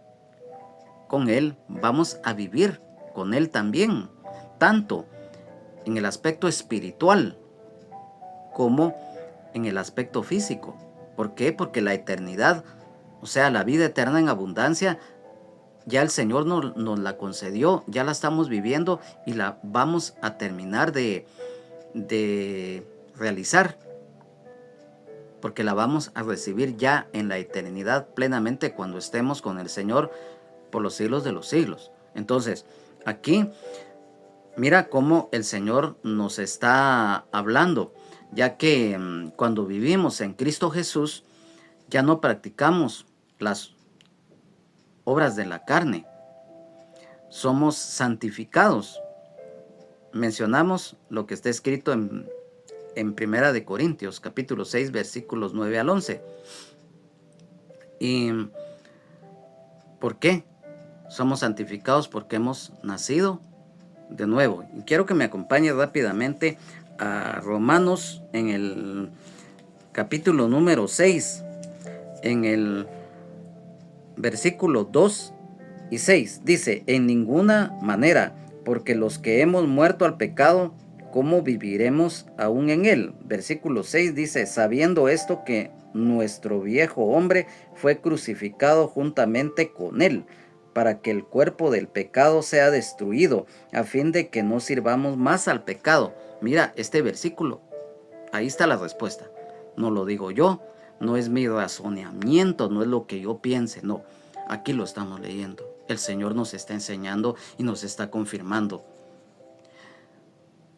con él, vamos a vivir con él también, tanto en el aspecto espiritual como en el aspecto físico. ¿Por qué? Porque la eternidad, o sea, la vida eterna en abundancia, ya el Señor nos la concedió, ya la estamos viviendo y la vamos a terminar de realizar, porque la vamos a recibir ya en la eternidad plenamente cuando estemos con el Señor por los siglos de los siglos. Entonces, aquí mira cómo el Señor nos está hablando, ya que cuando vivimos en Cristo Jesús, ya no practicamos las obras de la carne. Somos santificados. Mencionamos lo que está escrito en Primera de Corintios, capítulo 6, versículos 9 al 11. ¿Y por qué somos santificados? Porque hemos nacido de nuevo. Y quiero que me acompañe rápidamente a Romanos, en el capítulo número 6, en el versículo 2 y 6. Dice: en ninguna manera, porque los que hemos muerto al pecado, ¿cómo viviremos aún en él? Versículo 6 dice: sabiendo esto, que nuestro viejo hombre fue crucificado juntamente con él, para que el cuerpo del pecado sea destruido, a fin de que no sirvamos más al pecado. Mira este versículo, ahí está la respuesta. No lo digo yo, no es mi razonamiento, no es lo que yo piense, no. Aquí lo estamos leyendo. El Señor nos está enseñando y nos está confirmando.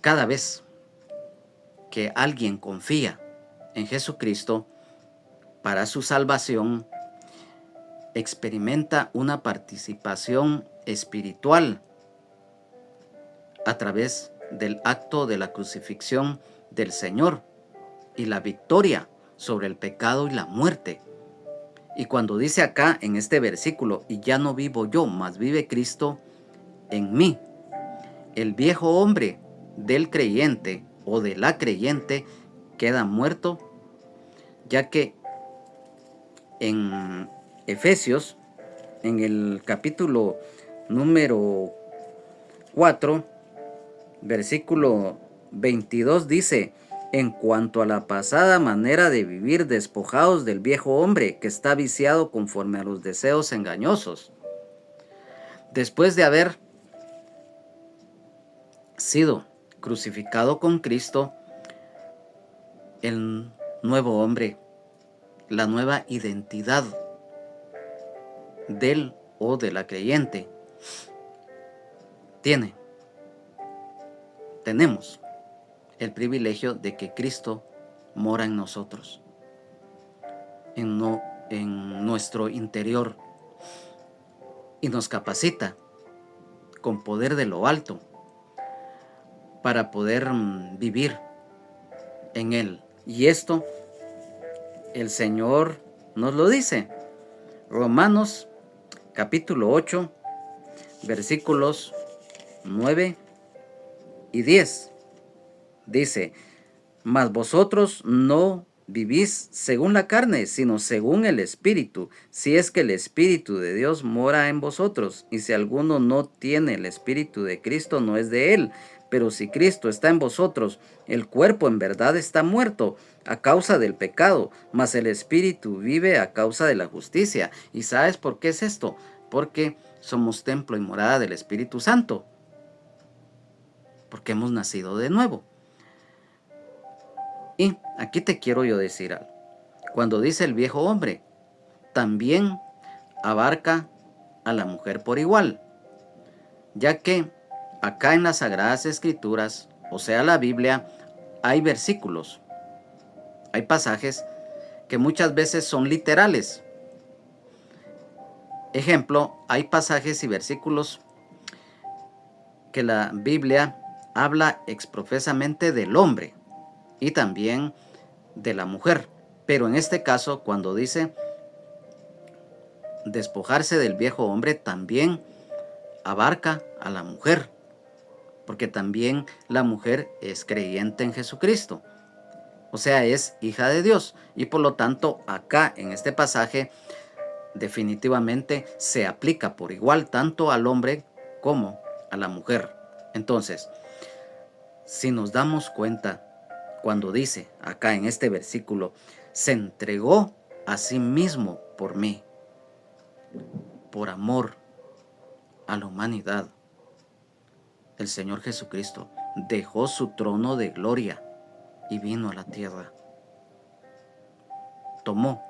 Cada vez que alguien confía en Jesucristo para su salvación, experimenta una participación espiritual a través del acto de la crucifixión del Señor y la victoria sobre el pecado y la muerte. Y cuando dice acá en este versículo: y ya no vivo yo, mas vive Cristo en mí, el viejo hombre del creyente o de la creyente queda muerto, ya que en Efesios, en el capítulo número 4, versículo 22, dice: en cuanto a la pasada manera de vivir, despojados del viejo hombre que está viciado conforme a los deseos engañosos. Después de haber sido crucificado con Cristo, el nuevo hombre, la nueva identidad del o de la creyente, tenemos el privilegio de que Cristo mora en nosotros, en nuestro interior, y nos capacita con poder de lo alto para poder vivir en Él. Y esto el Señor nos lo dice. Romanos capítulo 8, versículos 9 y 10. Dice, mas vosotros no vivís según la carne, sino según el Espíritu, si es que el Espíritu de Dios mora en vosotros. Y si alguno no tiene el Espíritu de Cristo, no es de él. Pero si Cristo está en vosotros, el cuerpo en verdad está muerto a causa del pecado, mas el Espíritu vive a causa de la justicia. ¿Y sabes por qué es esto? Porque somos templo y morada del Espíritu Santo, porque hemos nacido de nuevo. Y aquí te quiero yo decir algo. Cuando dice el viejo hombre, también abarca a la mujer por igual, ya que acá en las Sagradas Escrituras, o sea la Biblia, hay versículos, hay pasajes que muchas veces son literales. Ejemplo, hay pasajes y versículos que la Biblia habla exprofesamente del hombre y también de la mujer. Pero en este caso, cuando dice despojarse del viejo hombre, también abarca a la mujer, porque también la mujer es creyente en Jesucristo, o sea, es hija de Dios, y por lo tanto acá en este pasaje definitivamente se aplica por igual tanto al hombre como a la mujer. Entonces, si nos damos cuenta, cuando dice acá en este versículo, se entregó a sí mismo por mí, por amor a la humanidad, el Señor Jesucristo dejó su trono de gloria y vino a la tierra. Tomó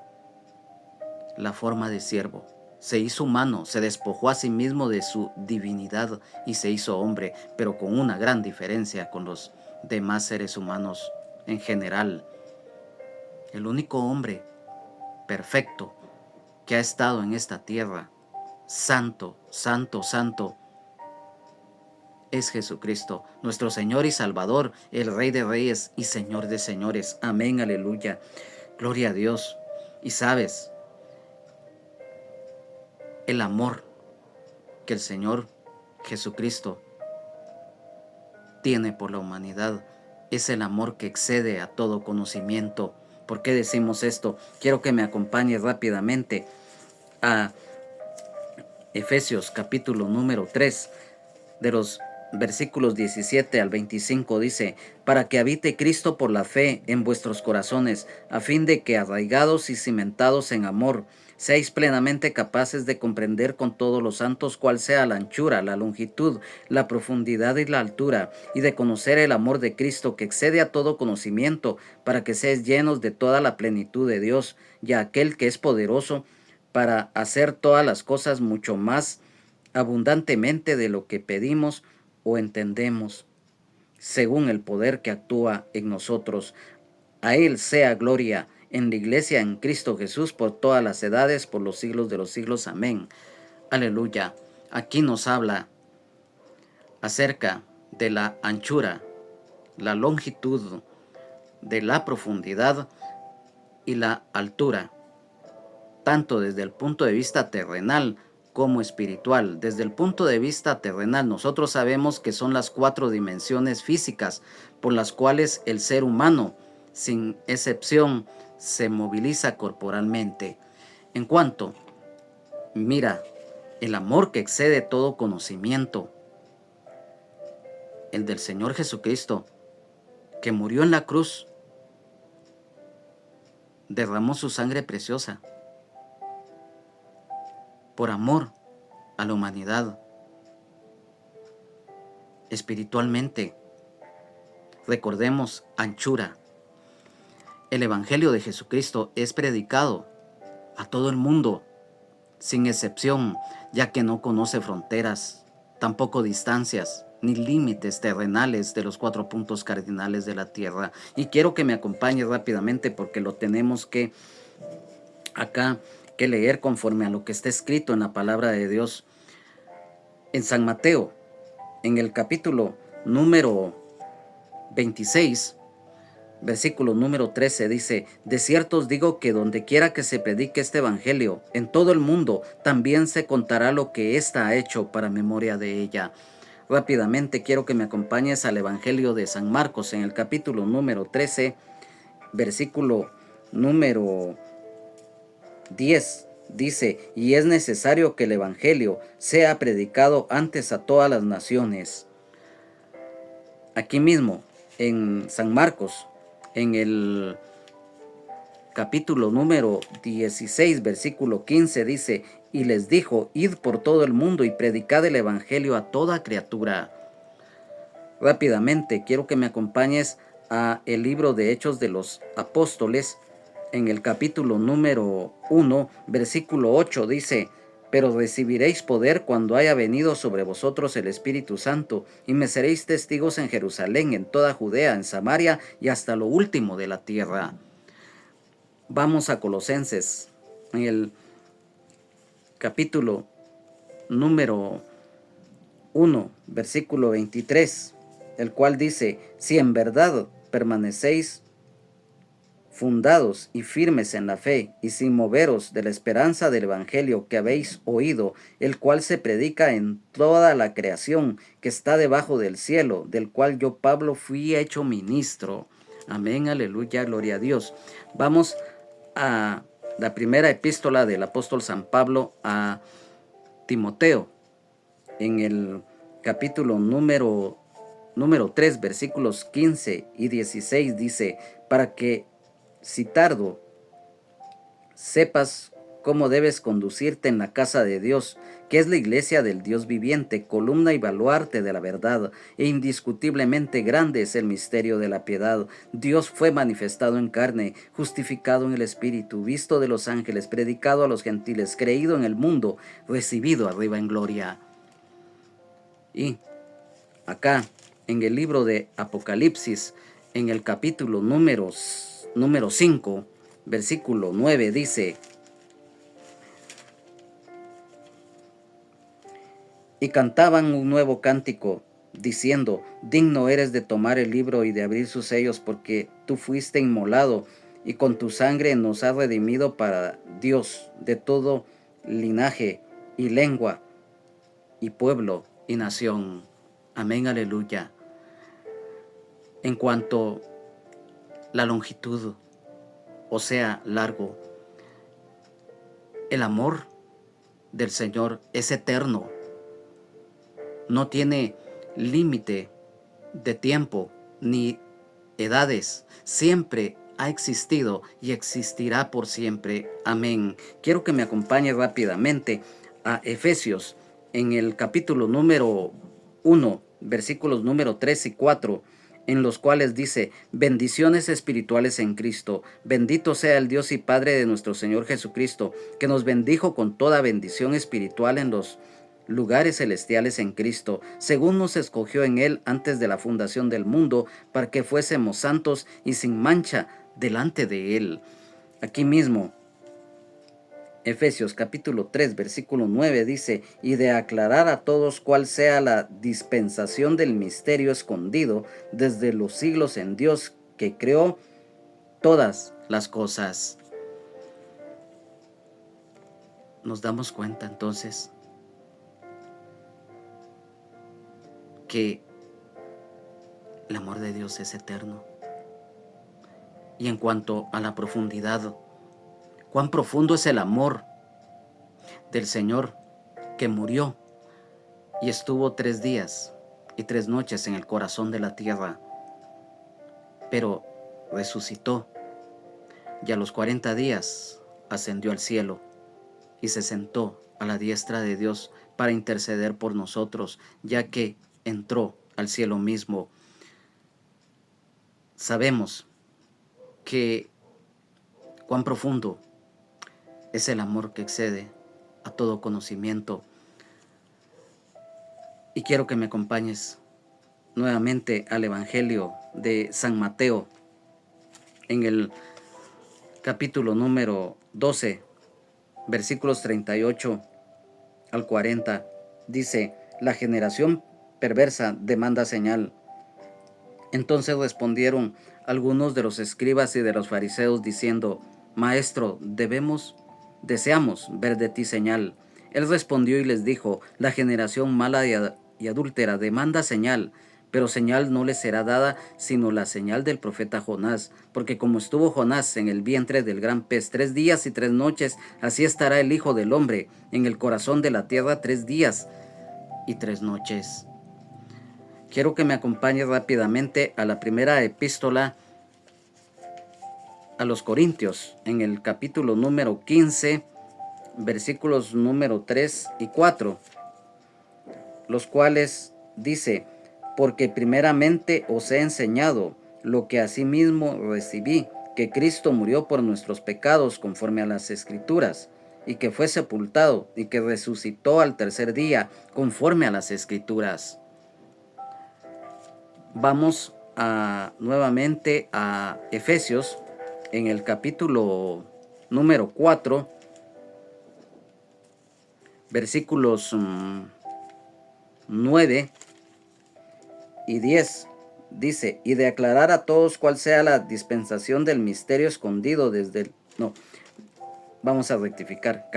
la forma de siervo, se hizo humano, se despojó a sí mismo de su divinidad y se hizo hombre, pero con una gran diferencia con los demás seres humanos en general. El único hombre perfecto que ha estado en esta tierra, santo, santo, santo, es Jesucristo, nuestro Señor y Salvador, el Rey de Reyes y Señor de Señores. Amén, aleluya. Gloria a Dios. Y sabes, el amor que el Señor Jesucristo tiene por la humanidad es el amor que excede a todo conocimiento. ¿Por qué decimos esto? Quiero que me acompañes rápidamente a Efesios capítulo número 3, de los versículos 17 al 25 dice, para que habite Cristo por la fe en vuestros corazones, a fin de que arraigados y cimentados en amor, seáis plenamente capaces de comprender con todos los santos cuál sea la anchura, la longitud, la profundidad y la altura, y de conocer el amor de Cristo que excede a todo conocimiento, para que seáis llenos de toda la plenitud de Dios, y a aquel que es poderoso para hacer todas las cosas mucho más abundantemente de lo que pedimos o entendemos, según el poder que actúa en nosotros. A Él sea gloria en la iglesia en Cristo Jesús por todas las edades, por los siglos de los siglos. Amén. Aleluya. Aquí nos habla acerca de la anchura, la longitud, de la profundidad y la altura, tanto desde el punto de vista terrenal como espiritual. Desde el punto de vista terrenal, nosotros sabemos que son las 4 dimensiones físicas por las cuales el ser humano, sin excepción, se moviliza corporalmente. En cuanto, mira, el amor que excede todo conocimiento, el del Señor Jesucristo, que murió en la cruz, derramó su sangre preciosa por amor a la humanidad. Espiritualmente, recordemos anchura. El Evangelio de Jesucristo es predicado a todo el mundo, sin excepción, ya que no conoce fronteras, tampoco distancias, ni límites terrenales de los 4 puntos cardinales de la tierra. Y quiero que me acompañe rápidamente porque lo tenemos que acá que leer conforme a lo que está escrito en la palabra de Dios. En San Mateo, en el capítulo número 26, versículo número 13 dice: de cierto os digo que donde quiera que se predique este evangelio, en todo el mundo, también se contará lo que ésta ha hecho para memoria de ella. Rápidamente quiero que me acompañes al evangelio de San Marcos en el capítulo número 13, versículo número 10. Dice: y es necesario que el evangelio sea predicado antes a todas las naciones. Aquí mismo, en San Marcos, en el capítulo número 16, versículo 15, dice: y les dijo: id por todo el mundo y predicad el evangelio a toda criatura. Rápidamente, quiero que me acompañes a el libro de Hechos de los Apóstoles, en el capítulo número 1, versículo 8, dice: pero recibiréis poder cuando haya venido sobre vosotros el Espíritu Santo, y me seréis testigos en Jerusalén, en toda Judea, en Samaria y hasta lo último de la tierra. Vamos a Colosenses, en el capítulo número 1, versículo 23, el cual dice: si en verdad permanecéis fundados y firmes en la fe, y sin moveros de la esperanza del evangelio que habéis oído, el cual se predica en toda la creación que está debajo del cielo, del cual yo, Pablo, fui hecho ministro. Amén, aleluya, gloria a Dios. Vamos a la primera epístola del apóstol San Pablo a Timoteo, en el capítulo número 3, versículos 15 y 16, dice: para que, si tardo, sepas cómo debes conducirte en la casa de Dios, que es la iglesia del Dios viviente, columna y baluarte de la verdad, e indiscutiblemente grande es el misterio de la piedad. Dios fue manifestado en carne, justificado en el Espíritu, visto de los ángeles, predicado a los gentiles, creído en el mundo, recibido arriba en gloria. Y acá, en el libro de Apocalipsis, en el capítulo número 5, versículo 9, dice: y cantaban un nuevo cántico, diciendo: digno eres de tomar el libro y de abrir sus sellos, porque tú fuiste inmolado, y con tu sangre nos has redimido para Dios de todo linaje y lengua y pueblo y nación. Amén, aleluya. En cuanto la longitud, o sea, largo, el amor del Señor es eterno, no tiene límite de tiempo ni edades, siempre ha existido y existirá por siempre. Amén. Quiero que me acompañe rápidamente a Efesios, en el capítulo número 1, versículos número 3 y 4, en los cuales dice: bendiciones espirituales en Cristo. Bendito sea el Dios y Padre de nuestro Señor Jesucristo, que nos bendijo con toda bendición espiritual en los lugares celestiales en Cristo, según nos escogió en Él antes de la fundación del mundo, para que fuésemos santos y sin mancha delante de Él. Aquí mismo, Efesios capítulo 3, versículo 9 dice: y de aclarar a todos cuál sea la dispensación del misterio escondido desde los siglos en Dios, que creó todas las cosas. Nos damos cuenta entonces que el amor de Dios es eterno. Y en cuanto a la profundidad, cuán profundo es el amor del Señor, que murió y estuvo 3 días y 3 noches en el corazón de la tierra, pero resucitó, y a los 40 días ascendió al cielo y se sentó a la diestra de Dios para interceder por nosotros, ya que entró al cielo mismo. Sabemos que cuán profundo es el amor que excede a todo conocimiento. Y quiero que me acompañes nuevamente al Evangelio de San Mateo, en el capítulo número 12, versículos 38 al 40. Dice: la generación perversa demanda señal. Entonces respondieron algunos de los escribas y de los fariseos diciendo: Maestro, deseamos ver de ti señal. Él respondió y les dijo: La generación mala y adúltera demanda señal, pero señal no les será dada sino la señal del profeta Jonás. Porque como estuvo Jonás en el vientre del gran pez 3 días y 3 noches, así estará el Hijo del Hombre en el corazón de la tierra 3 días y 3 noches. Quiero que me acompañe rápidamente a la primera epístola a los Corintios, en el capítulo número 15, versículos número 3 y 4, los cuales dice: Porque primeramente os he enseñado lo que asimismo recibí, que Cristo murió por nuestros pecados conforme a las Escrituras, y que fue sepultado, y que resucitó al tercer día conforme a las Escrituras. Vamos nuevamente a Efesios, en el capítulo número 4, versículos 9 y 10. Dice: y de aclarar a todos cuál sea la dispensación del misterio escondido desde el... No, vamos a rectificar.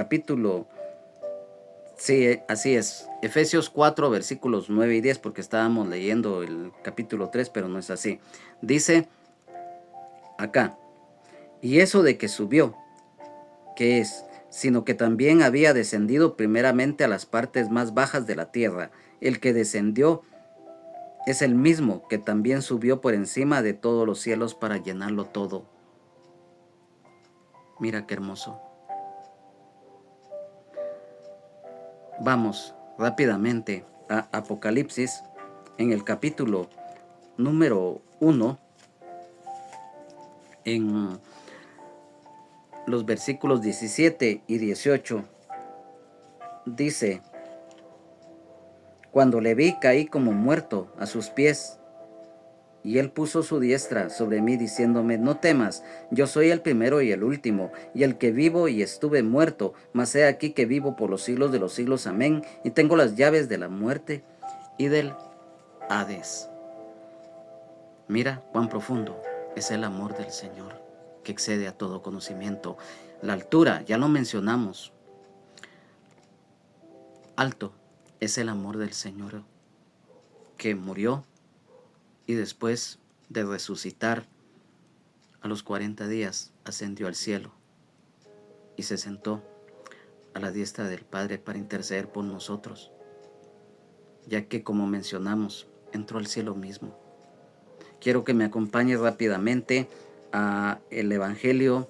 Sí, así es. Efesios 4, versículos 9 y 10, porque estábamos leyendo el capítulo 3, pero no es así. Dice acá: y eso de que subió, ¿qué es? Sino que también había descendido primeramente a las partes más bajas de la tierra. El que descendió es el mismo que también subió por encima de todos los cielos para llenarlo todo. Mira qué hermoso. Vamos rápidamente a Apocalipsis, en el capítulo número 1, en los versículos 17 y 18. Dice: cuando le vi, caí como muerto a sus pies, y él puso su diestra sobre mí, diciéndome: no temas, yo soy el primero y el último, y el que vivo y estuve muerto, mas he aquí que vivo por los siglos de los siglos. Amén. Y tengo las llaves de la muerte y del Hades. Mira cuán profundo es el amor del Señor, que excede a todo conocimiento. La altura, ya lo mencionamos. Alto es el amor del Señor, que murió y después de resucitar a los 40 días ascendió al cielo y se sentó a la diestra del Padre para interceder por nosotros, ya que, como mencionamos, entró al cielo mismo. Quiero que me acompañe rápidamente a el Evangelio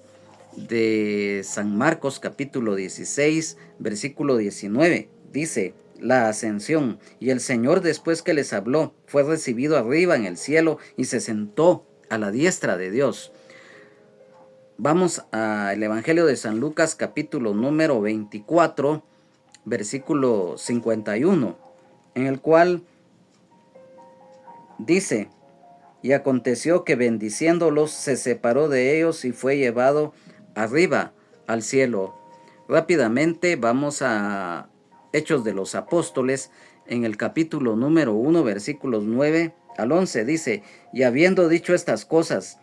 de San Marcos, capítulo 16, versículo 19. Dice: la ascensión. Y el Señor, después que les habló, fue recibido arriba en el cielo y se sentó a la diestra de Dios. Vamos al Evangelio de San Lucas, capítulo número 24, versículo 51, en el cual dice: y aconteció que, bendiciéndolos, se separó de ellos y fue llevado arriba al cielo. Rápidamente vamos a Hechos de los Apóstoles, en el capítulo número 1, versículos 9 al 11. Dice: y habiendo dicho estas cosas,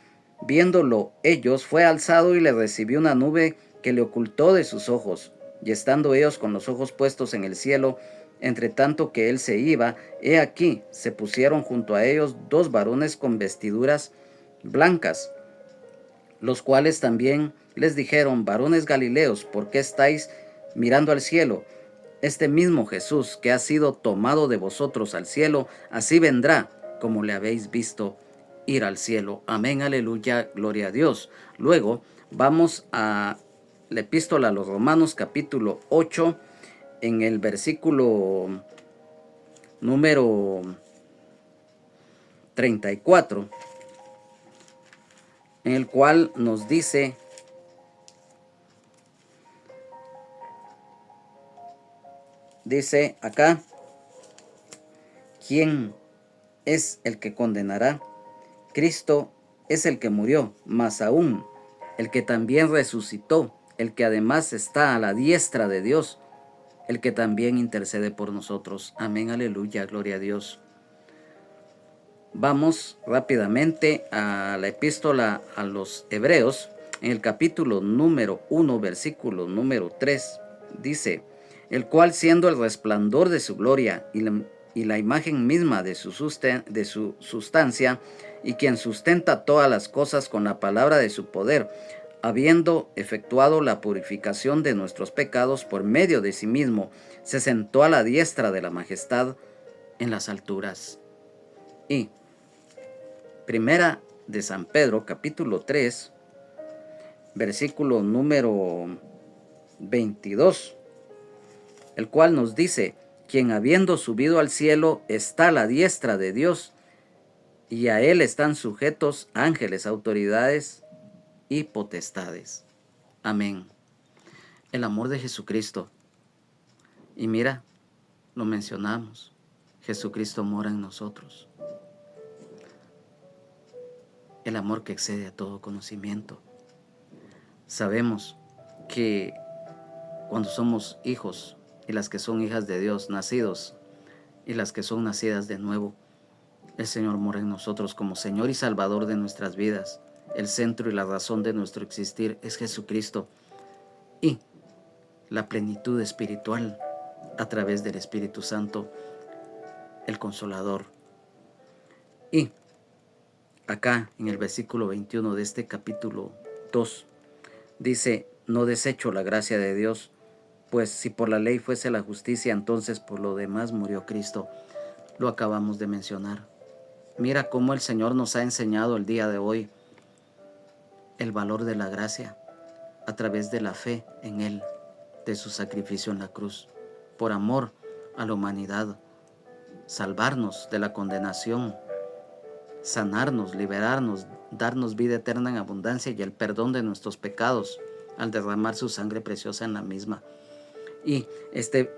viéndolo ellos, fue alzado y le recibió una nube que le ocultó de sus ojos. Y estando ellos con los ojos puestos en el cielo, entre tanto que él se iba, he aquí, se pusieron junto a ellos 2 varones con vestiduras blancas, los cuales también les dijeron: varones Galileos, ¿por qué estáis mirando al cielo? Este mismo Jesús que ha sido tomado de vosotros al cielo, así vendrá como le habéis visto ir al cielo. Amén, aleluya, gloria a Dios. Luego vamos a la epístola a los Romanos, capítulo 8, en el versículo número 34, en el cual nos dice: acá, ¿quién es el que condenará? Cristo es el que murió, más aún el que también resucitó, el que además está a la diestra de Dios, el que también intercede por nosotros. Amén, aleluya, gloria a Dios. Vamos rápidamente a la epístola a los Hebreos, en el capítulo número 1, versículo número 3, dice, el cual siendo el resplandor de su gloria y la imagen misma de su sustancia, y quien sustenta todas las cosas con la palabra de su poder, habiendo efectuado la purificación de nuestros pecados por medio de sí mismo, se sentó a la diestra de la majestad en las alturas. Y Primera de San Pedro, capítulo 3, versículo número 22, el cual nos dice, quien habiendo subido al cielo está a la diestra de Dios, y a él están sujetos ángeles, autoridades y potestades. Amén. El amor de Jesucristo. Y mira, lo mencionamos, Jesucristo mora en nosotros. El amor que excede a todo conocimiento. Sabemos que cuando somos hijos y las que son hijas de Dios, nacidos y las que son nacidas de nuevo, el Señor mora en nosotros como Señor y Salvador de nuestras vidas. El centro y la razón de nuestro existir es Jesucristo y la plenitud espiritual a través del Espíritu Santo, el Consolador. Y acá en el versículo 21 de este capítulo 2 dice, no desecho la gracia de Dios, pues si por la ley fuese la justicia, entonces por lo demás murió Cristo. Lo acabamos de mencionar. Mira cómo el Señor nos ha enseñado el día de hoy el valor de la gracia a través de la fe en Él, de su sacrificio en la cruz, por amor a la humanidad, salvarnos de la condenación, sanarnos, liberarnos, darnos vida eterna en abundancia y el perdón de nuestros pecados al derramar su sangre preciosa en la misma. Y este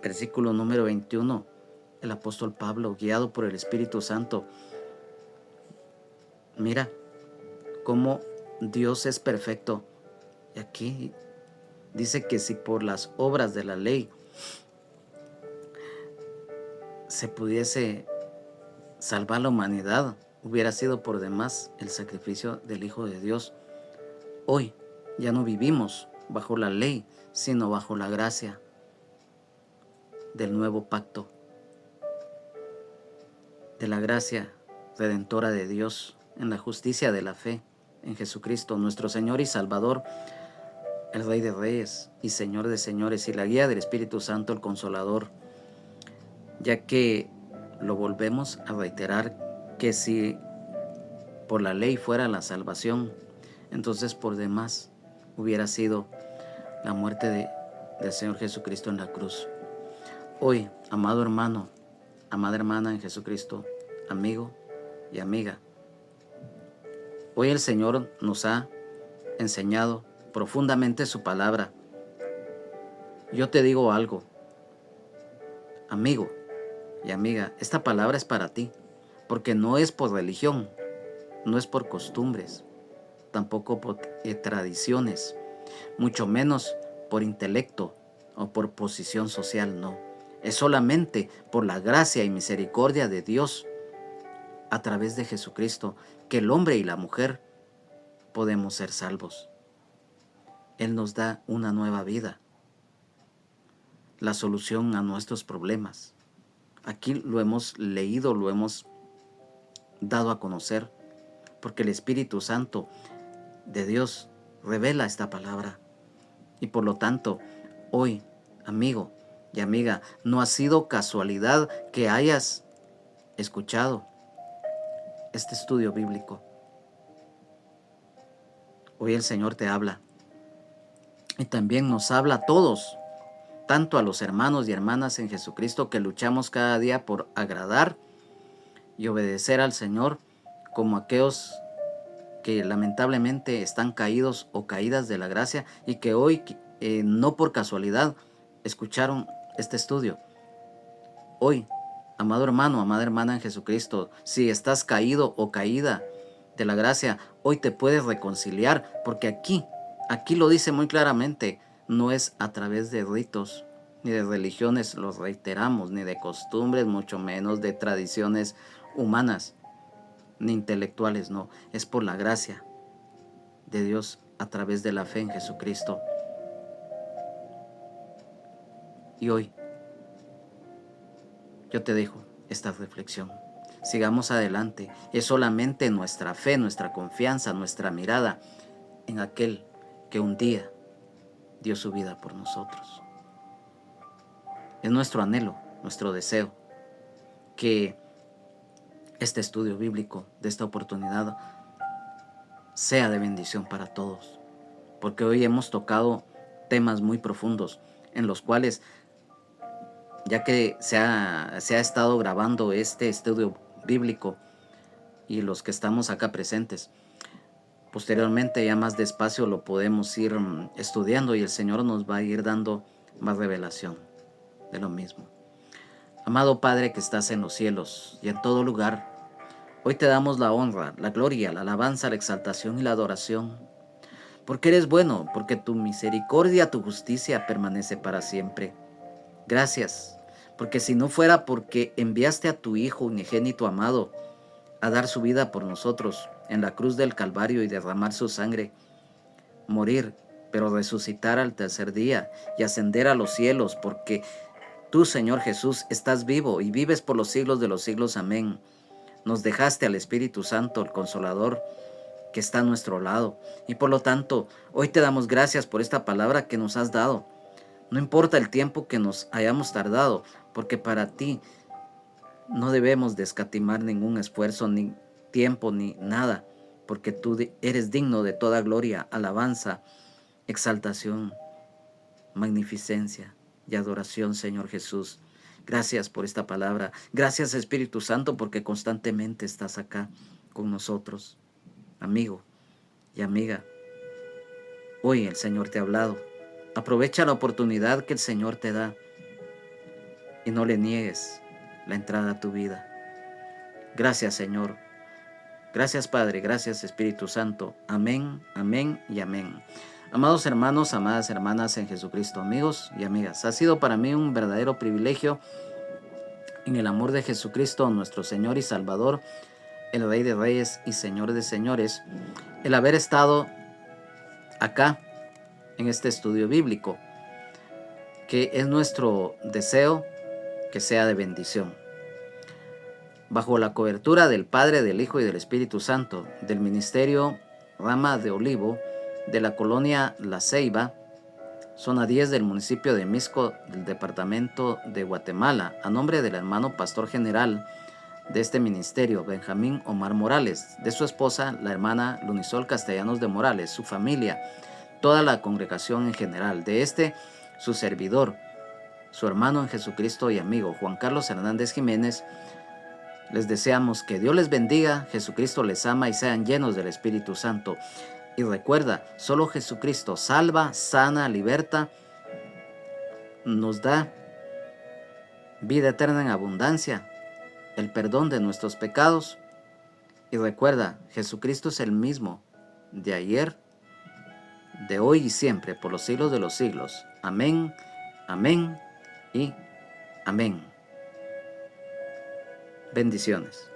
versículo número 21, el apóstol Pablo, guiado por el Espíritu Santo, mira cómo Dios es perfecto. Y aquí dice que si por las obras de la ley se pudiese salvar la humanidad, hubiera sido por demás el sacrificio del Hijo de Dios. Hoy ya no vivimos bajo la ley, sino bajo la gracia del nuevo pacto, de la gracia redentora de Dios, en la justicia de la fe en Jesucristo, nuestro Señor y Salvador, el Rey de Reyes y Señor de Señores, y la guía del Espíritu Santo, el Consolador, ya que lo volvemos a reiterar, que si por la ley fuera la salvación, entonces por demás hubiera sido la muerte del Señor Jesucristo en la cruz. Hoy, amado hermano, amada hermana en Jesucristo, amigo y amiga, hoy el Señor nos ha enseñado profundamente su palabra. Yo te digo algo, amigo y amiga, esta palabra es para ti, porque no es por religión, no es por costumbres, tampoco por tradiciones, mucho menos por intelecto o por posición social, no. Es solamente por la gracia y misericordia de Dios a través de Jesucristo que el hombre y la mujer podemos ser salvos. Él nos da una nueva vida, la solución a nuestros problemas. Aquí lo hemos leído, lo hemos dado a conocer, porque el Espíritu Santo de Dios revela esta palabra. Y por lo tanto, hoy, amigo y amiga, no ha sido casualidad que hayas escuchado este estudio bíblico. Hoy el Señor te habla. Y también nos habla a todos, tanto a los hermanos y hermanas en Jesucristo que luchamos cada día por agradar y obedecer al Señor, como aquellos que lamentablemente están caídos o caídas de la gracia y que hoy no por casualidad escucharon este estudio. Hoy, amado hermano, amada hermana en Jesucristo, si estás caído o caída de la gracia, hoy te puedes reconciliar, porque aquí lo dice muy claramente, no es a través de ritos ni de religiones, los reiteramos, ni de costumbres, mucho menos de tradiciones humanas, ni intelectuales, no, es por la gracia de Dios a través de la fe en Jesucristo. Y hoy yo te dejo esta reflexión. Sigamos adelante. Es solamente nuestra fe, nuestra confianza, nuestra mirada en aquel que un día dio su vida por nosotros. Es nuestro anhelo, nuestro deseo, que este estudio bíblico de esta oportunidad sea de bendición para todos, porque hoy hemos tocado temas muy profundos en los cuales, ya que se ha estado grabando este estudio bíblico y los que estamos acá presentes, posteriormente ya más despacio lo podemos ir estudiando y el Señor nos va a ir dando más revelación de lo mismo. Amado Padre que estás en los cielos y en todo lugar, hoy te damos la honra, la gloria, la alabanza, la exaltación y la adoración, porque eres bueno, porque tu misericordia, tu justicia permanece para siempre. Gracias, porque si no fuera porque enviaste a tu Hijo unigénito amado a dar su vida por nosotros en la cruz del Calvario y derramar su sangre, morir, pero resucitar al tercer día y ascender a los cielos, porque tú, Señor Jesús, estás vivo y vives por los siglos de los siglos. Amén. Nos dejaste al Espíritu Santo, el Consolador, que está a nuestro lado. Y por lo tanto, hoy te damos gracias por esta palabra que nos has dado. No importa el tiempo que nos hayamos tardado, porque para ti no debemos de escatimar ningún esfuerzo, ni tiempo, ni nada, porque tú eres digno de toda gloria, alabanza, exaltación, magnificencia y adoración, Señor Jesús. Gracias por esta palabra. Gracias, Espíritu Santo, porque constantemente estás acá con nosotros. Amigo y amiga, hoy el Señor te ha hablado. Aprovecha la oportunidad que el Señor te da y no le niegues la entrada a tu vida. Gracias, Señor. Gracias, Padre. Gracias, Espíritu Santo. Amén, amén y amén. Amados hermanos, amadas hermanas en Jesucristo, amigos y amigas, ha sido para mí un verdadero privilegio en el amor de Jesucristo, nuestro Señor y Salvador, el Rey de Reyes y Señor de Señores, el haber estado acá en este estudio bíblico, que es nuestro deseo que sea de bendición. Bajo la cobertura del Padre, del Hijo y del Espíritu Santo, del Ministerio Rama de Olivo, de la colonia La Ceiba, zona 10 del municipio de Mixco, del departamento de Guatemala, a nombre del hermano pastor general de este ministerio, Benjamín Omar Morales, de su esposa, la hermana Lunisol Castellanos de Morales, su familia, toda la congregación en general, de su servidor, su hermano en Jesucristo y amigo, Juan Carlos Hernández Jiménez. Les deseamos que Dios les bendiga, Jesucristo les ama y sean llenos del Espíritu Santo. Y recuerda, solo Jesucristo salva, sana, liberta, nos da vida eterna en abundancia, el perdón de nuestros pecados. Y recuerda, Jesucristo es el mismo de ayer, de hoy y siempre, por los siglos de los siglos. Amén, amén y amén. Bendiciones.